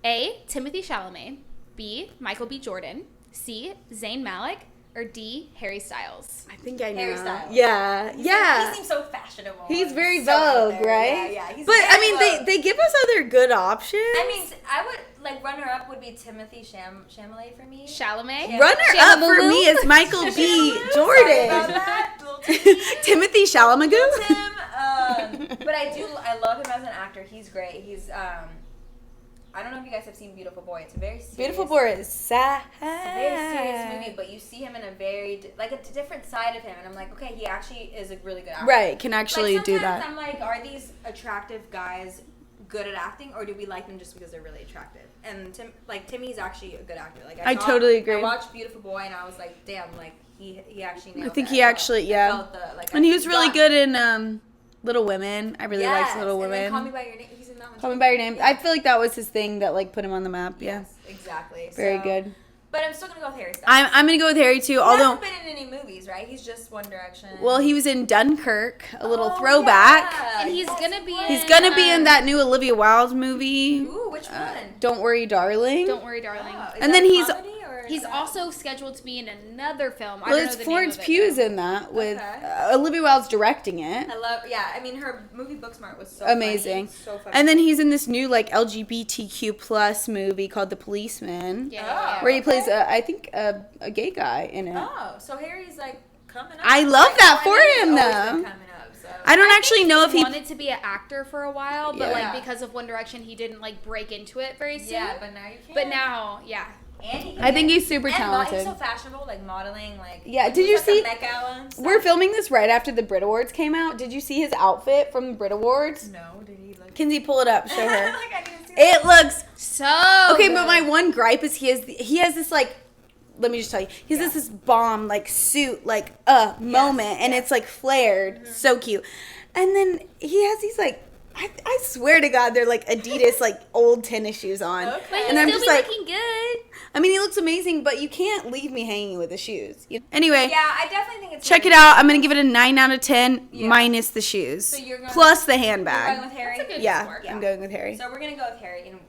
A, Timothy Chalamet. B, Michael B. Jordan. C, Zayn Malik. Or D, Harry Styles. I think I know. Harry Styles. Yeah. He seems so fashionable. He's very Vogue, right? Yeah. But I mean, they give us other good options. I mean, I would like runner up would be Timothy Chalamet for me. Chalamet. Runner up for me is Michael B. Jordan. Timothy Chalamet. But I love him as an actor. He's great. He's I don't know if you guys have seen Beautiful Boy. It's a very serious. Beautiful Boy is sad. It's a very serious movie, but you see him in a very like a different side of him, and I'm like, okay, he actually is a really good actor. Right, can actually do that. I'm like, are these attractive guys good at acting, or do we like them just because they're really attractive? And Timmy's actually a good actor. Like I totally agree. I watched Beautiful Boy, and I was like, damn, like he actually nailed it. I think he actually, and he was really good in Little Women. I really liked Little Women. And then Call Me by Your Name. He's in that one. Call Me by Your Name. Yeah. I feel like that was his thing that like put him on the map. Yes, exactly. Very good. But I'm still gonna go with Harry Styles. I'm gonna go with Harry too. He although hasn't been in any movies, right? He's just One Direction. Well, he was in Dunkirk, a little throwback. Yeah. And he's gonna be. He's gonna be in that new Olivia Wilde movie. Ooh, which one? Don't Worry, Darling. Don't Worry, Darling. And then he's also scheduled to be in another film. Well, it's Florence Pugh's in that with Olivia Wilde's directing it. I mean, her movie Booksmart was so amazing. So funny. And then he's in this new like LGBTQ plus movie called The Policeman, where he plays I think a gay guy in it. Oh, so Harry's like coming up. I love that for him though. I don't actually know if he wanted to be an actor for a while, but like because of One Direction, he didn't like break into it very soon. Yeah, but now you can. But now, I think he's super talented. He's so fashionable, like modeling, like did you see? We're filming this right after the Brit Awards came out. Did you see his outfit from the Brit Awards? No, did he look? Kinsey, pull it up. Show her. Like, I didn't see It looks So okay, good. but my one gripe is he has this like. Let me just tell you, he has this bomb like suit like moment, and it's like flared, so cute. And then he has these like. I swear to God, they're like Adidas, like old tennis shoes on. Okay. But And I'm he's just still like, looking good. I mean, he looks amazing, but you can't leave me hanging with the shoes. Anyway, Yeah, I definitely think it's. check it out. I'm gonna give it a 9 out of 10 minus the shoes, So you're going plus the You're handbag. going with Harry. That's a good Yeah, score. I'm going with Harry. So we're gonna go with Harry, and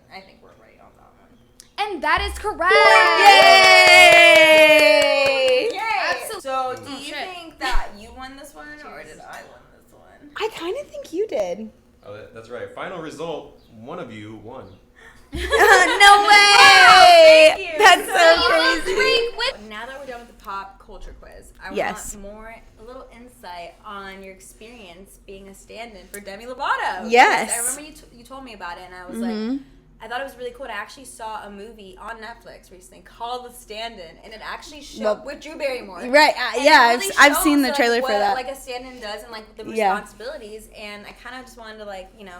I think we're right on that one. And that is correct. Yay! Absolutely. So do you shit. think that you won this one, or did I win this one? I kind of think you did. Oh, that's right. Final result, one of you won. No way! thank you. That's so Drink crazy. with Now that we're done with the pop culture quiz, I Yes. want a little insight on your experience being a stand-in for Demi Lovato. Yes. I remember you told me about it, and I was Mm-hmm. like, I thought it was really cool. And I actually saw a movie on Netflix recently called The Stand-In, and it actually showed with Drew Barrymore. Right? And Yeah, it really I've shows, seen the like, trailer for what, that. like a stand-in does, and like the Yeah. responsibilities. And I kind of just wanted to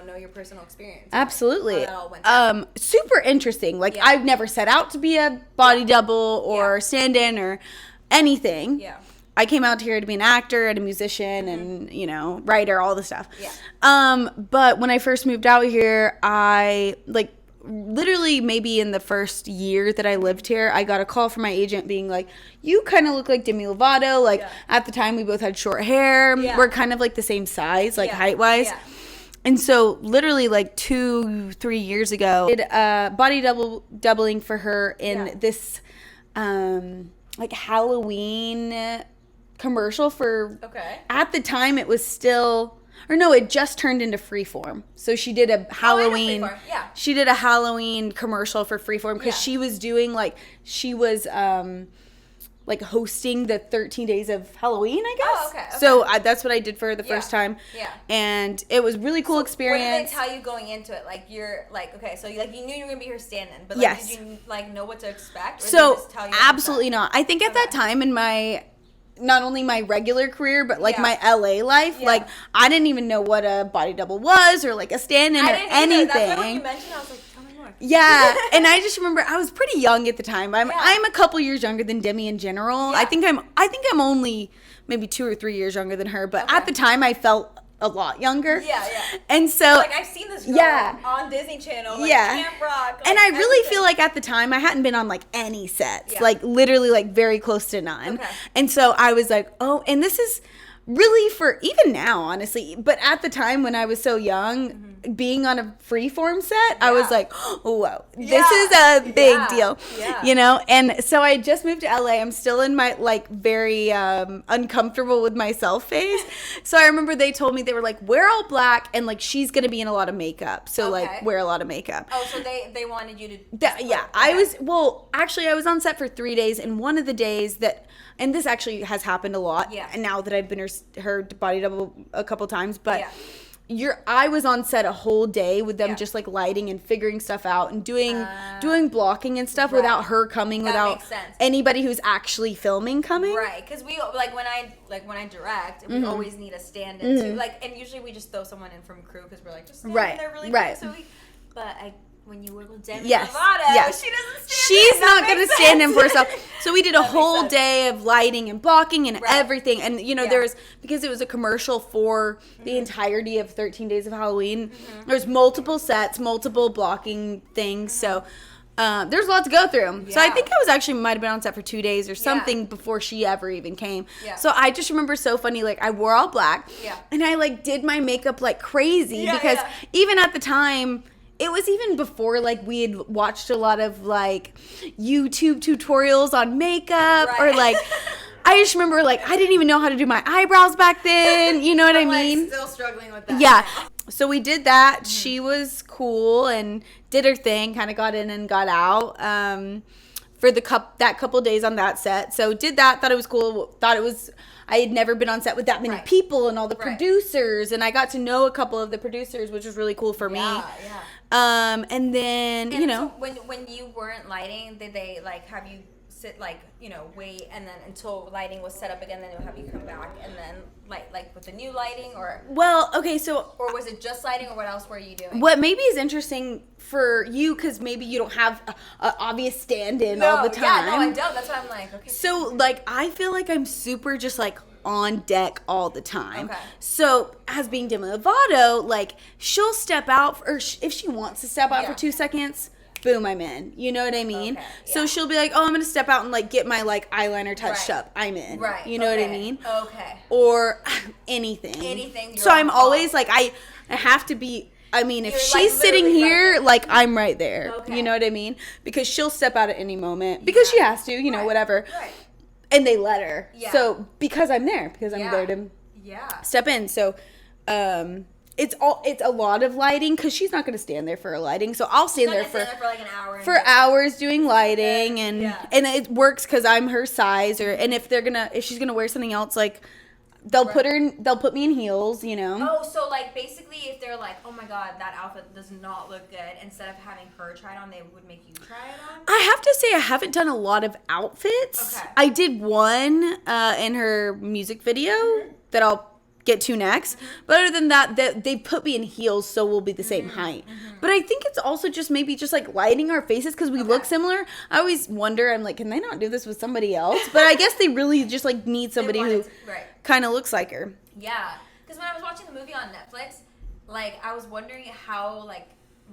know your personal experience. Absolutely. How that all went down. Super interesting. Like Yeah. I've never set out to be a body double or Yeah. stand-in or anything. Yeah. I came out here to be an actor and a musician and, writer, all the stuff. Yeah. But when I first moved out here, I literally maybe in the first year that I lived here, I got a call from my agent being like, you kind of look like Demi Lovato. Like at the time we both had short hair. Yeah. We're kind of like the same size, like Yeah. height wise. Yeah. And so literally like 2-3 years ago, I did body doubling for her in this like Halloween commercial for, Okay. at the time it was still, or no, it just turned into Freeform. So she did a Halloween, Freeform, yeah. she did a Halloween commercial for Freeform because Yeah. she was doing she was hosting the 13 days of Halloween, I guess. Oh, okay. So that's what I did for her the Yeah. first time. Yeah. And it was really cool What experience. did they tell you going into it? Like you're like, okay, so you knew you were gonna be her stand-in, but Yes. did you know what to expect? Or did So they just tell you what to absolutely expect? not. I think at that time in my not only my regular career but Yeah. my LA life, Yeah. I didn't even know what a body double was or like a stand-in I or didn't either. anything. That's why when you mentioned, I was like, tell me more. Yeah, and I just remember I was pretty young at the time. I'm Yeah. a couple years younger than Demi in general. Yeah. I think I'm only maybe 2 or 3 years younger than her, but Okay. at the time I felt a lot younger. Yeah. And so Like I've seen this girl on Disney Channel, Camp Rock. and I really everything. feel like at the time I hadn't been on any sets, Yeah. literally very close to none. Okay. And so I was like, oh, and this is really for even now, honestly. But at the time when I was so young, being on a Freeform set, I was like, oh, whoa, this is a big deal, And so I just moved to LA. I'm still in my very uncomfortable with myself phase. So I remember they told me, they were like, wear all black and she's gonna be in a lot of makeup. So Okay. wear a lot of makeup. Oh, so they wanted you to. I was on set for 3 days, and one of the days that, and this actually has happened a lot, and now that I've been her body double a couple times, but I was on set a whole day with them just lighting and figuring stuff out and doing blocking and stuff without her coming, without makes sense. anybody who's actually filming coming. Right, because we when I direct, we always need a stand-in too. And usually we just throw someone in from crew because we're just stand in there really quick. So when you work with Demi Lavato's, she doesn't stand She's in. not going to stand in for herself. So we did a That whole makes sense. day of lighting and blocking and Right. everything. And, there was, because it was a commercial for the entirety of 13 Days of Halloween, there's multiple sets, multiple blocking things. So there's a lot to go through. So I think I might have been on set for 2 days or something before she ever even came. Yeah. So I just remember so funny, I wore all black and I did my makeup crazy because even at the time, it was even before we had watched a lot of YouTube tutorials on makeup or I just remember I didn't even know how to do my eyebrows back then. You know what I mean? Still struggling with that. Yeah. So we did that. She was cool and did her thing, kind of got in and got out for that couple days on that set. So did that, thought it was cool, thought it was I had never been on set with that many people and all the producers, and I got to know a couple of the producers, which was really cool for me. And then, and so when you weren't lighting, did they like have you sit like, wait and then until lighting was set up again, then they'll have you come back and then like with the new lighting or or was it just lighting or what else were you doing? What maybe is interesting for you, because maybe you don't have an obvious stand-in all the time. Yeah, no, I don't. That's why I'm like, okay. So like I feel like I'm super just like on deck all the time. Okay. So as being Demi Lovato, like she'll step out or if she wants to step out for 2 seconds, boom, I'm in. You know what I mean? Okay, So she'll be like, oh, I'm going to step out and like get my like eyeliner touched up. I'm in. Right. You know what I mean? Okay. Or anything. So I'm always like, I have to be, I mean, if she's sitting here, like I'm right there. Okay. You know what I mean? Because she'll step out at any moment because she has to, whatever. Right. And they let her. Yeah. So because I'm there, because I'm there to step in. So, it's a lot of lighting because she's not going to stand there for a lighting. So I'll stand there for like an hour. For hours doing lighting and it works because I'm her size and if she's gonna wear something else, like they'll put me in heels, Oh, so like basically if they're like, oh my god, that outfit does not look good, instead of having her try it on, they would make you try it on? I have to say I haven't done a lot of outfits. Okay. I did one in her music video that I'll get to next. But other than that, they put me in heels, so we'll be the same height. But I think it's also just maybe just like lighting our faces because we look similar. I always wonder, I'm like, can they not do this with somebody else? But I guess they really just like need somebody who kind of looks like her. Yeah, because when I was watching the movie on Netflix, like I was wondering how like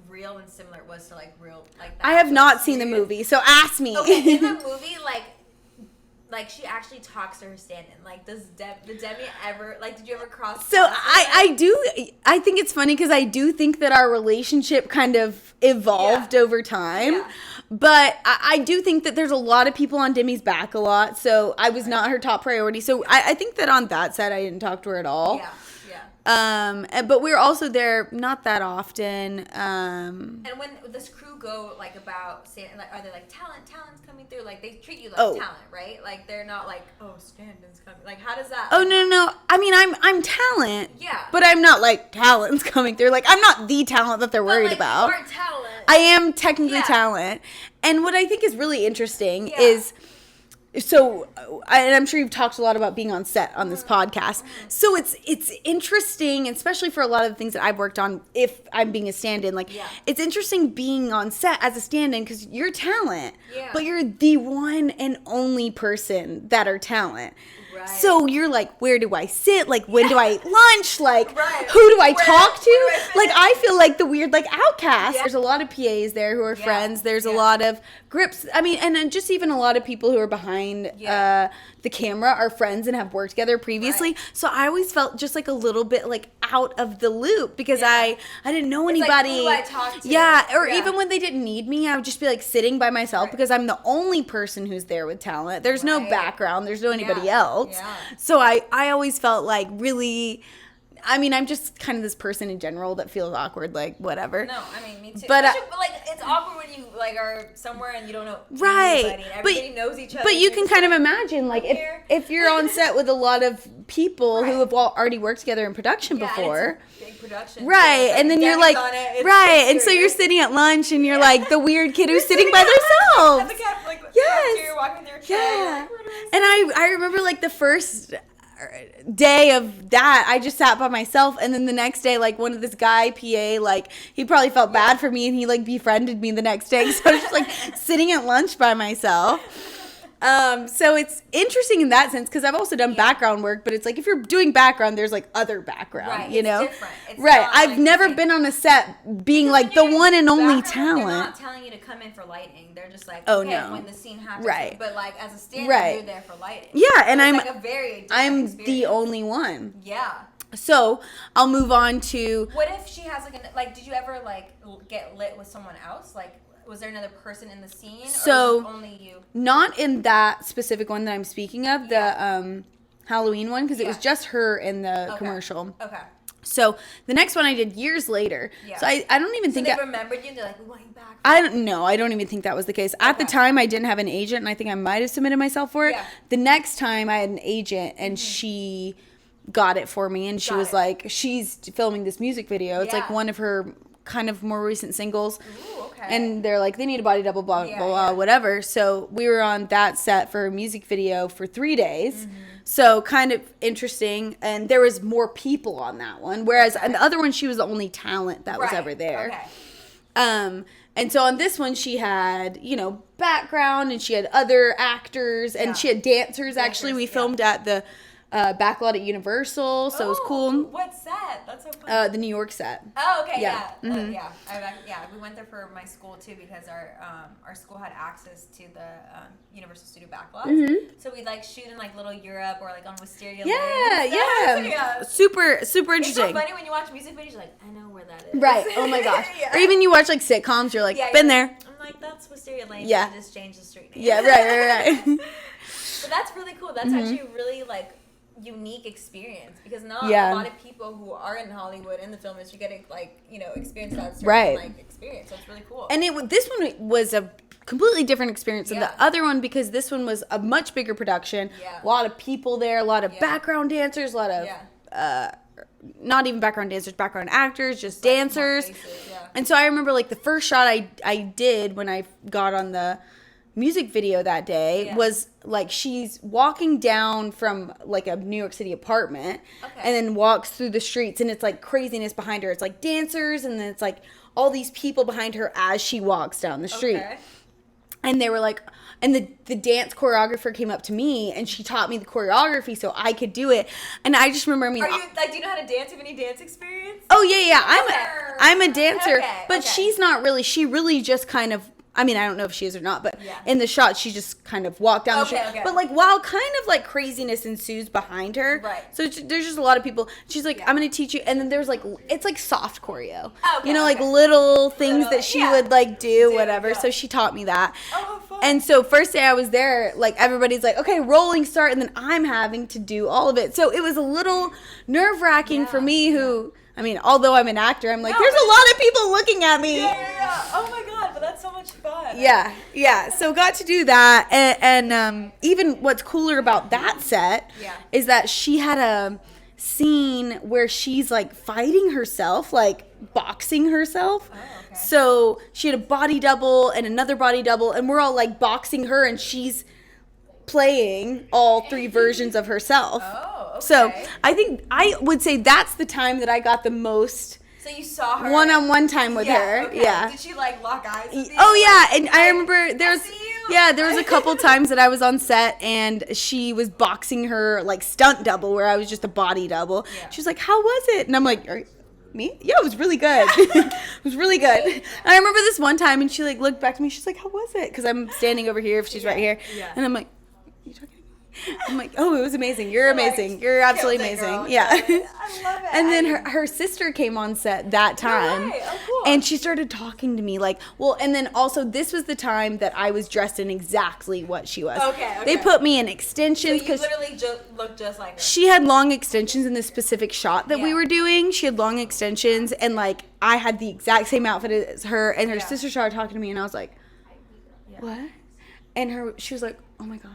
real and similar it was to like real like that. I have not seen the movie, so ask me. Okay, in the movie, like she actually talks to her stand-in. Like, did Demi ever, like, did you ever cross? So I think it's funny because I do think that our relationship kind of evolved over time. Yeah. But I do think that there's a lot of people on Demi's back a lot. So I was not her top priority. So I think that on that set, I didn't talk to her at all. Yeah. But we're also there not that often. And when this crew go like about stand, like are they like talent's coming through? Like they treat you like talent, right? Like they're not like stand-in's coming. Like how does that? Oh no. I mean I'm talent. Yeah. But I'm not like talent's coming through. Like I'm not the talent that they're worried about. You are talent. I am technically talent. And what I think is really interesting is. So, and I'm sure you've talked a lot about being on set on this podcast. So it's interesting, especially for a lot of the things that I've worked on. If I'm being a stand-in, it's interesting being on set as a stand-in because you're talent, but you're the one and only person that are talent. Right. So you're like, where do I sit? Like, when do I eat lunch? Like, who do I talk to? Like, I feel like the weird, like, outcast. Yeah. There's a lot of PAs there who are friends. There's a lot of grips. I mean, and just even a lot of people who are behind the camera are friends and have worked together previously. Right. So I always felt just like a little bit like out of the loop because I didn't know anybody. Like, who do I talk to? Yeah, or even when they didn't need me, I would just be like sitting by myself because I'm the only person who's there with talent. There's no background. There's no anybody else. Yeah. So I always felt like really, I mean, I'm just kind of this person in general that feels awkward, like whatever. No, I mean, me too. But like, it's awkward when you like are somewhere and you don't know anybody. Everybody knows each other. But you can kind of imagine, like, if you're on set with a lot of people who have already worked together in production before. It's a big production. Right, so and then you're like, and so you're sitting at lunch and you're like the weird kid who's sitting by themselves. And the cat, like, you're walking their tray. Yeah. Like, and I remember like the first day of that, I just sat by myself, and then the next day, like one of this guy PA, like he probably felt bad for me, and he like befriended me the next day. So I was just like sitting at lunch by myself. So it's interesting in that sense because I've also done background work, but it's like if you're doing background, there's like other background, you know? Different. It's right. I've never been on a set being like the one and only talent. They're not telling you to come in for lighting. They're just like, when the scene happens. Right. But like as a stand-in, you're there for lighting. Yeah, and so I'm like a very I'm experience. the only one. Yeah. So I'll move on to. What if she has like did you ever like get lit with someone else? Like, was there another person in the scene, or was it only you? Not in that specific one that I'm speaking of, the Halloween one, because it was just her in the commercial. Okay. So the next one I did years later. Yeah. So I don't even think they remembered you and they're like, we want you back. I don't know. I don't even think that was the case. At the time, I didn't have an agent, and I think I might have submitted myself for it. Yeah. The next time, I had an agent, and she got it for me, and she was like, she's filming this music video. It's like one of her kind of more recent singles. Ooh, okay. And they're like, they need a body double, blah, blah, blah, whatever. So we were on that set for a music video for 3 days. So kind of interesting. And there was more people on that one. Whereas on the other one, she was the only talent that was ever there. Okay. And so on this one, she had, you know, background, and she had other actors, and she had dancers. Actually, we filmed at the backlot at Universal, so it was cool. What set? That's so fun. The New York set. Oh, okay, yeah. We went there for my school too, because our school had access to the Universal Studio backlot. So we'd like shoot in like little Europe or like on Wisteria. Yeah. Super interesting. It's so funny when you watch music videos, you're like, I know where that is. Right. Oh my gosh. Or even you watch like sitcoms, you're like, been there. I'm like, that's Wisteria Lane. Yeah. I just changed the street name. Yeah. Right. But that's really cool. That's actually really like unique experience, because not a lot of people who are in Hollywood in the film industry get to like, you know, experience that certain like experience. So it's really cool. And this one was a completely different experience than the other one, because this one was a much bigger production. A lot of people there, a lot of background dancers, a lot of not even background dancers, background actors, just dancers. Faces, and so I remember like the first shot I did when I got on the music video that day was like she's walking down from like a New York City apartment and then walks through the streets, and it's like craziness behind her. It's like dancers, and then it's like all these people behind her as she walks down the street. And they were like, and the dance choreographer came up to me, and she taught me the choreography so I could do it. And I just remember, do you know how to dance? Do you have any dance experience? Oh yeah. I'm a dancer, but she's not really. She really just kind of, I mean, I don't know if she is or not, but in the shot, she just kind of walked down the street. But like, while kind of like craziness ensues behind her. So there's just a lot of people. She's like, I'm going to teach you. And then there's like, it's like soft choreo. You know, like little things that she would like do, whatever. So she taught me that. Oh, fun. And so first day I was there, like everybody's like, okay, rolling start. And then I'm having to do all of it. So it was a little nerve wracking for me I mean, although I'm an actor, I'm like, there's a lot of people looking at me. Oh my God, but that's so much fun. Yeah. So got to do that. And even what's cooler about that set is that she had a scene where she's like fighting herself, like boxing herself. So she had a body double and another body double, and we're all like boxing her, and she's playing all 3 versions of herself. So I would say that's the time that I got the most. So you saw her one-on-one time with her. Did she like lock eyes with you? Oh yeah, and I remember there was a couple times that I was on set and she was boxing her like stunt double where I was just a body double. She was like, "How was it?" And I'm like, me? Yeah, it was really good. It was really good. And I remember this one time, and she like looked back to me. She's like, "How was it?" Because I'm standing over here if she's right here, and I'm like, "You talking to me?" I'm like, "Oh, it was amazing. You're amazing. You're absolutely amazing." Yeah. I love it. And then her sister came on set that time. No way. Oh, cool. And she started talking to me like, and then also this was the time that I was dressed in exactly what she was. Okay. They put me in extensions. So you literally looked just like her. She had long extensions in the specific shot that we were doing. She had long extensions, and like I had the exact same outfit as her, and her sister started talking to me, and I was like, what? And she was like, oh my God.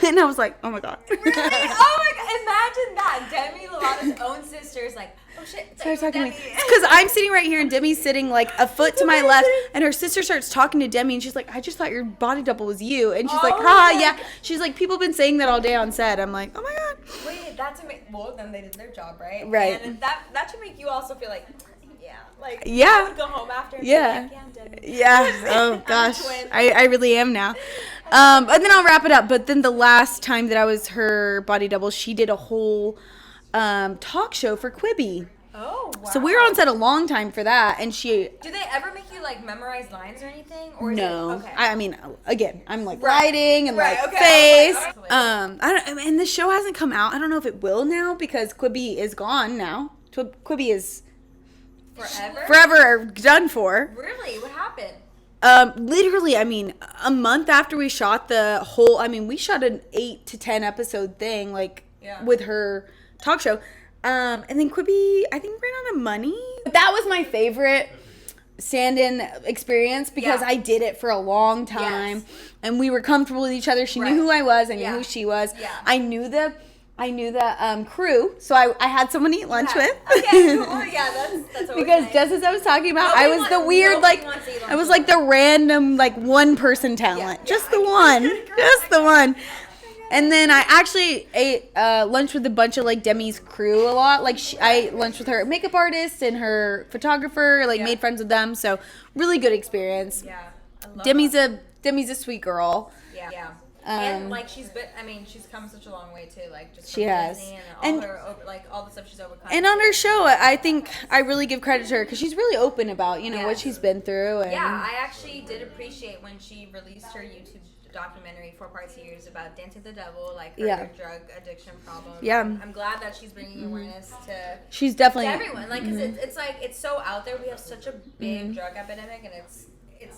And I was like, oh my God. Really? Oh my God. Imagine that. Demi Lavato's own sister is like, oh shit. Started talking to me. Because I'm sitting right here and Demi's sitting like a foot to my left, and her sister starts talking to Demi, and she's like, I just thought your body double was you. And she's like, yeah. She's like, people have been saying that all day on set. I'm like, oh my God. Wait, that's amazing. Well, then they did their job, right? Right. And that should make you also feel like, I would go home after and Oh gosh, I really am now. And then I'll wrap it up. But then the last time that I was her body double, she did a whole talk show for Quibi. Oh, wow. So we were on set a long time for that, and Do they ever make you like memorize lines or anything? Or no. Okay. I mean, again, I'm like writing and face. I don't. And the show hasn't come out. I don't know if it will now because Quibi is gone now. Quibi is forever done for. Really? What happened? Literally, I mean, a month after we shot we shot an 8 to 10 episode thing, with her talk show. And then Quibi, I think, ran out of money. That was my favorite stand-in experience because I did it for a long time, and we were comfortable with each other. She knew who I was. I knew who she was. Yeah. I knew the crew, so I had someone to eat lunch with. Okay, cool. Yeah, that's because nice. just as I was talking about, I was the weird, like, I was like the random, like, one person talent. Just the one. And then I actually ate lunch with a bunch of, like, Demi's crew a lot. Like, I ate lunch with her makeup artist and her photographer, like, made friends with them. So, really good experience. Yeah. I love Demi's a sweet girl. Yeah. And, like, she's come such a long way, too. Like, just she has. Disney and all the stuff she's overcome. And on her show, I think I really give credit to her because she's really open about, what she's been through. And I actually did appreciate when she released her YouTube documentary 4-part series about dancing with the devil, like her drug addiction problem. Yeah, I'm glad that she's bringing awareness to. She's definitely to everyone, like, because it's like it's so out there. We have such a big drug epidemic, and it's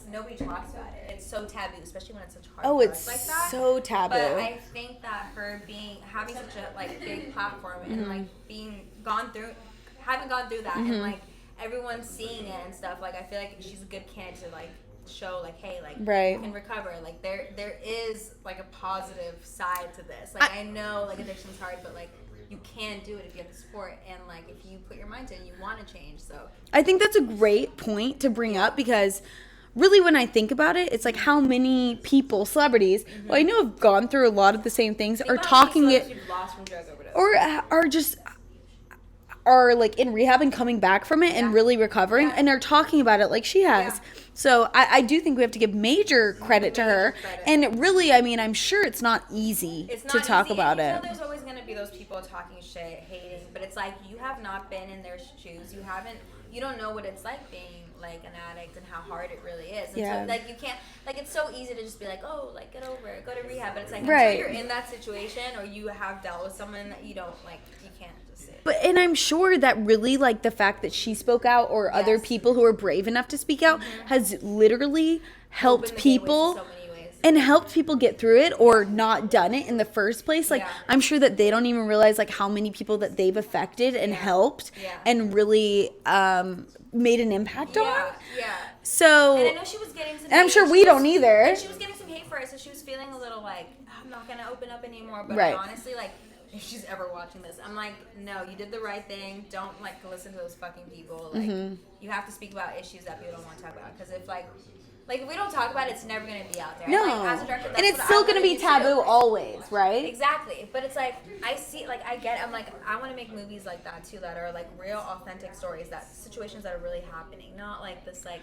nobody talks about it. It's so taboo, especially when it's such hard. It's like that. So taboo. But I think that her having such a like big platform and like having gone through that, and like everyone seeing it and stuff. Like, I feel like she's a good candidate to like show, like, hey, like, you can recover. Like, there is like a positive side to this. Like, I know, like, addiction's hard, but like, you can do it if you have the support, and like, if you put your mind to it, you want to change. So I think that's a great point to bring up, because really, when I think about it, it's like how many people, celebrities, who I know have gone through a lot of the same things, are talking it, lost from drug overdose, or are like in rehab and coming back from it and really recovering, and are talking about it like she has. So I do think we have to give major credit to her. And really, I mean, I'm sure it's not easy to talk about it. There's always going to be those people talking shit, hating, but it's like, you have not been in their shoes. You don't know what it's like being like an addict and how hard it really is. And so, like, you can't, like, it's so easy to just be like, oh, like, get over it, go to rehab. But it's like, until you're in that situation, or you have dealt with someone that you don't, like, you can't just say. But, and I'm sure that really, like, the fact that she spoke out, or other people who are brave enough to speak out, has literally helped people. And helped people get through it, or not done it in the first place. Like, I'm sure that they don't even realize, like, how many people that they've affected and helped and really made an impact on. Yeah. So, and I know she was getting some and I'm sure we don't either. And she was getting some hate for it, so she was feeling a little like, I'm not going to open up anymore. But honestly, like, if she's ever watching this, I'm like, no, you did the right thing. Don't, like, listen to those fucking people. Like, you have to speak about issues that people don't want to talk about. Because if, like, if we don't talk about it, it's never going to be out there. No. And, like, as a director, that's and it's still going to be taboo always, right? Exactly. But it's like, I see, like, I'm like, I want to make movies like that, too, that are, like, real, authentic stories, that situations that are really happening, not, like, this, like,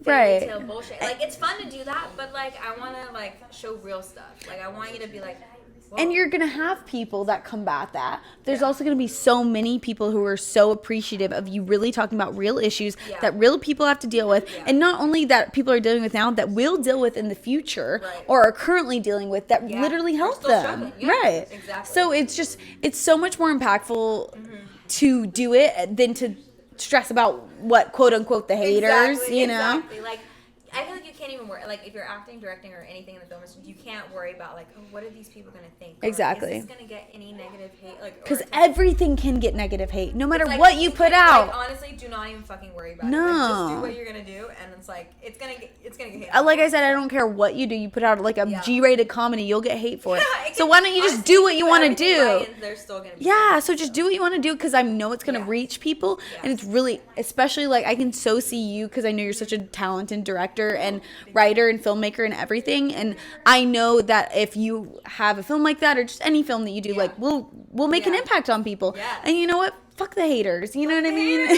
fairy tale bullshit. Like, it's fun to do that, but, like, I want to, like, show real stuff. Like, I want you to be like, whoa. And you're going to have people that combat that. There's also going to be so many people who are so appreciative of you really talking about real issues that real people have to deal with. And not only that people are dealing with now, that we'll deal with in the future, or are currently dealing with, that literally help them. Right. Exactly. So it's so much more impactful to do it than to stress about what, quote unquote, the haters, you know? Exactly. Like, I feel like you can't even worry, like, if you're acting, directing, or anything in the film, you can't worry about, like, oh, what are these people going to think? Exactly. Or, is this going to get any negative hate? Like, because everything can get negative hate, no matter what you put out. Like, honestly, do not even fucking worry about it. Like, just do what you're going to do, and it's like, it's going to get hate. Like I said, I don't care what you do. You put out, like, a G-rated comedy, you'll get hate for it. So why don't you just do what you want to do? They're still going to be so just do what you want to do, because I know it's going to reach people, and it's really, especially, like, I can so see you, because I know you're such a talented director and writer and filmmaker and everything, and I know that if you have a film like that, or just any film that you do, like, we'll make an impact on people. And you know what? Fuck the haters. You know what I mean?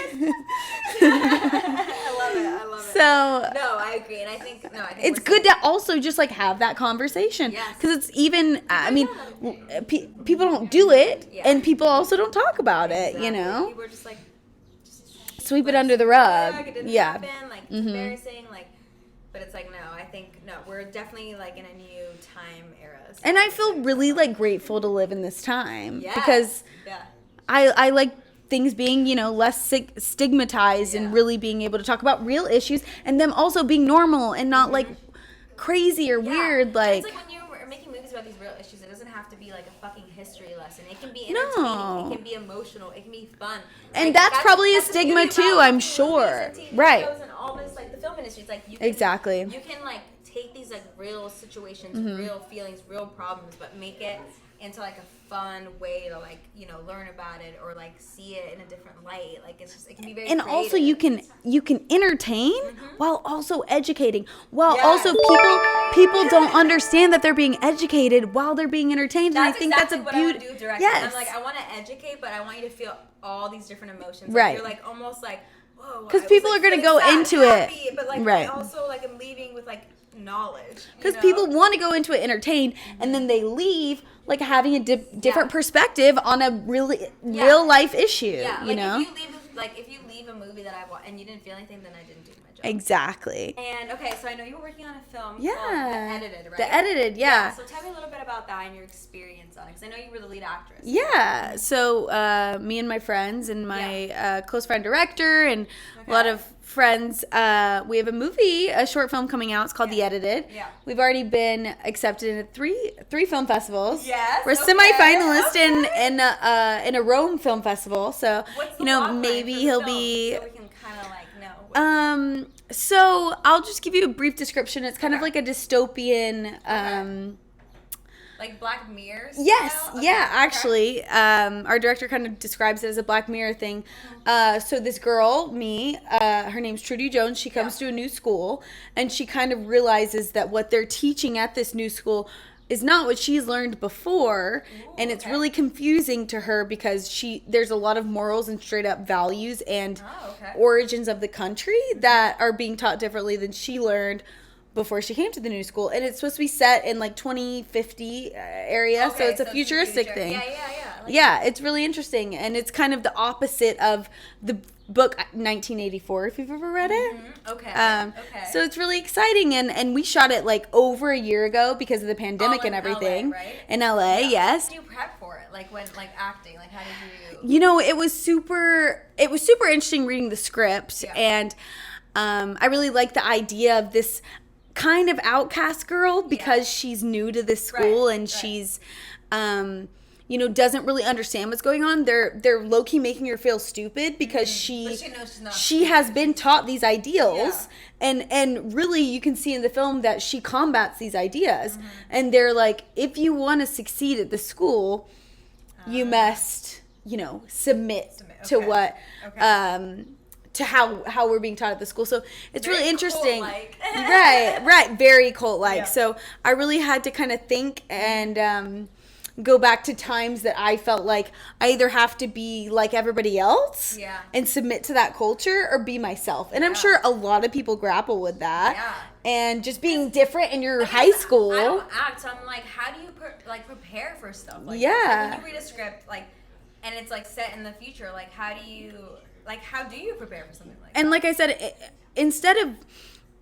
I love it. So no, I agree, and I think it's good to also just, like, have that conversation, because it's even. I mean, people don't do it, and people also don't talk about it. You know, people are just like sweep it under the rug. It didn't happen. Like, it's embarrassing. Like. But it's like, no, we're definitely, like, in a new time era. So, and I feel really, like, grateful to live in this time. Because I like things being, you know, less stigmatized, and really being able to talk about real issues, and them also being normal and not, like, crazy or weird. Like, it's like when you're making movies movies about these real issues. It doesn't have to be like a fucking history lesson. It can be entertaining. It can be emotional. It can be fun. And like, that's probably a stigma too, I'm sure. Right. And all this, like the film industry, it's like you can like take these like real situations, real feelings, real problems, but make it into like a fun way to like, you know, learn about it or like see it in a different light. Like it's just, it can be very creative. Also you can entertain while also educating, while also people don't understand that they're being educated while they're being entertained. That's and I think exactly that's a what I would do directly. Yes. I'm like, I want to educate, but I want you to feel all these different emotions. Right. Like, you're like almost like, whoa. Because people are going to go into happy, it. But like, right. I also like I'm leaving with like knowledge. Because people want to go into it entertained, and then they leave like having a different perspective on a real life issue. Yeah, you know. If you leave a movie that I watched and you didn't feel anything, then I didn't do my job. Exactly. And okay, so I know you were working on a film called The Edited, right? The Edited, yeah. So tell me a little bit about that and your experience on it, because I know you were the lead actress. Yeah. So me and my friends and my close friend director and a lot of friends, we have a short film coming out. It's called The Edited. Yeah. We've already been accepted in three film festivals. Yes. We're semi-finalist in a Rome film festival. So maybe he'll be. So we can kind of like know. So I'll just give you a brief description. It's kind of like a dystopian. Like Black Mirror style? Yes, actually. Our director kind of describes it as a Black Mirror thing. So this girl, her name's Trudy Jones, she comes to a new school, and she kind of realizes that what they're teaching at this new school is not what she's learned before, and it's really confusing to her because there's a lot of morals and straight up values and origins of the country that are being taught differently than she learned before she came to the new school. And it's supposed to be set in like 2050 area, so it's a futuristic thing. Yeah, it's really interesting, and it's kind of the opposite of the book 1984, if you've ever read it. So it's really exciting, and we shot it like over a year ago because of the pandemic and everything. LA, right? In LA, yes. How did you prep for it? Like when acting, like how did you? You know, it was super interesting reading the script, and I really like the idea of this kind of outcast girl because she's new to this school and she's doesn't really understand what's going on. They're low-key making her feel stupid because she knows she's not she has been taught these ideals and really you can see in the film that she combats these ideas, and they're like, if you want to succeed at the school, you must submit to what to how we're being taught at the school. So it's very really interesting. Cult-like. right, very cult-like. So I really had to kind of think and go back to times that I felt like I either have to be like everybody else and submit to that culture or be myself. And I'm sure a lot of people grapple with that. Yeah. And just being different in your high school. I don't act, so I'm like, how do you prepare for stuff like this? Like, when you read a script and it's like set in the future, like how do you prepare for something like that? And like I said, instead of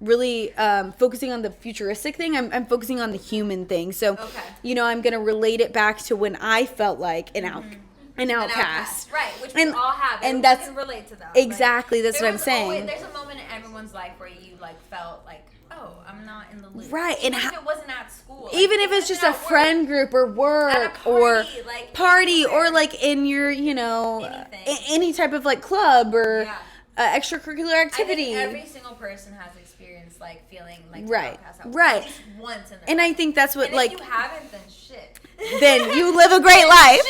really focusing on the futuristic thing, I'm focusing on the human thing. So, I'm going to relate it back to when I felt like an outcast. Right, which we all have. And that's can relate to that. Exactly, that's what I'm saying. There's a moment in everyone's life where you felt like, oh, I'm not in the loop. Right. Even if it wasn't at school. Even if it's just a friend group or work or party or like in your, any type of like club or extracurricular activity. I think every single person has experienced like feeling like right. At least once in their and life. I think that's what and if you haven't, then shit. Then you live a great life.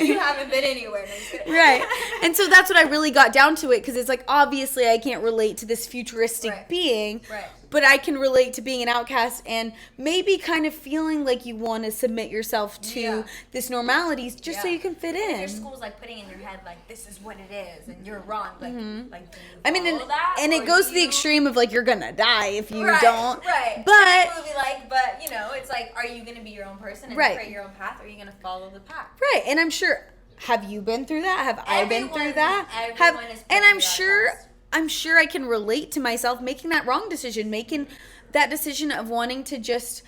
You haven't been anywhere. Right. And so that's what I really got down to it, because it's like, obviously I can't relate to this futuristic being. Right. But I can relate to being an outcast and maybe kind of feeling like you want to submit yourself to this normality just so you can fit in. Your school's like putting in your head like, this is what it is and you're wrong. Like, do you and it goes to the extreme of like, you're gonna die if you don't. Right. But it's like, are you gonna be your own person and create your own path, or are you gonna follow the path? Right. And I'm sure, have you been through that? Have I been through that? I'm sure I can relate to myself making that wrong decision, making that decision of wanting to just,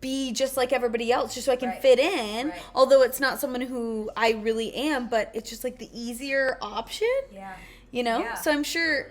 be just like everybody else, just so I can fit in. Right. Although it's not someone who I really am, but it's just like the easier option. Yeah. You know, Yeah. so I'm sure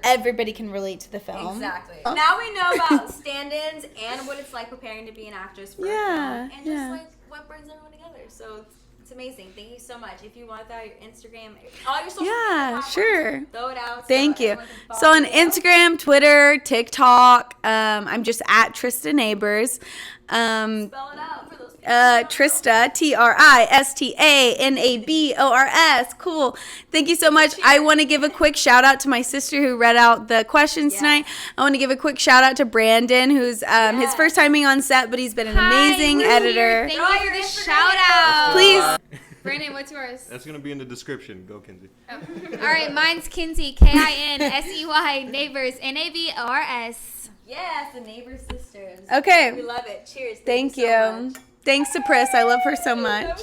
everybody can relate to the film. Exactly. Now we know about stand-ins and what it's like preparing to be an actress for a film, and just like what brings everyone together. So it's amazing. Thank you so much. If you want that, your Instagram, all your social media platforms, sure. throw it out. Thank you. everyone can So follow on you. Instagram, Twitter, TikTok, I'm just at Trista Neighbors. Spell it out for those people. Trista, TristaNabors. Cool. Thank you so much. I want to give a quick shout out to my sister who read out the questions tonight. I want to give a quick shout out to Brandon, who's his first time being on set, but he's been an amazing editor. Thank you for the shout out. Please. Brandon, what's yours? That's going to be in the description. Go, Kinsey. Oh. All right, mine's Kinsey, KINSEY, Neighbors, NABORS. Yes, the Neighbor Sisters. Okay. We love it. Cheers. Thank you. you. So much. Thanks to Pris. I love her so much.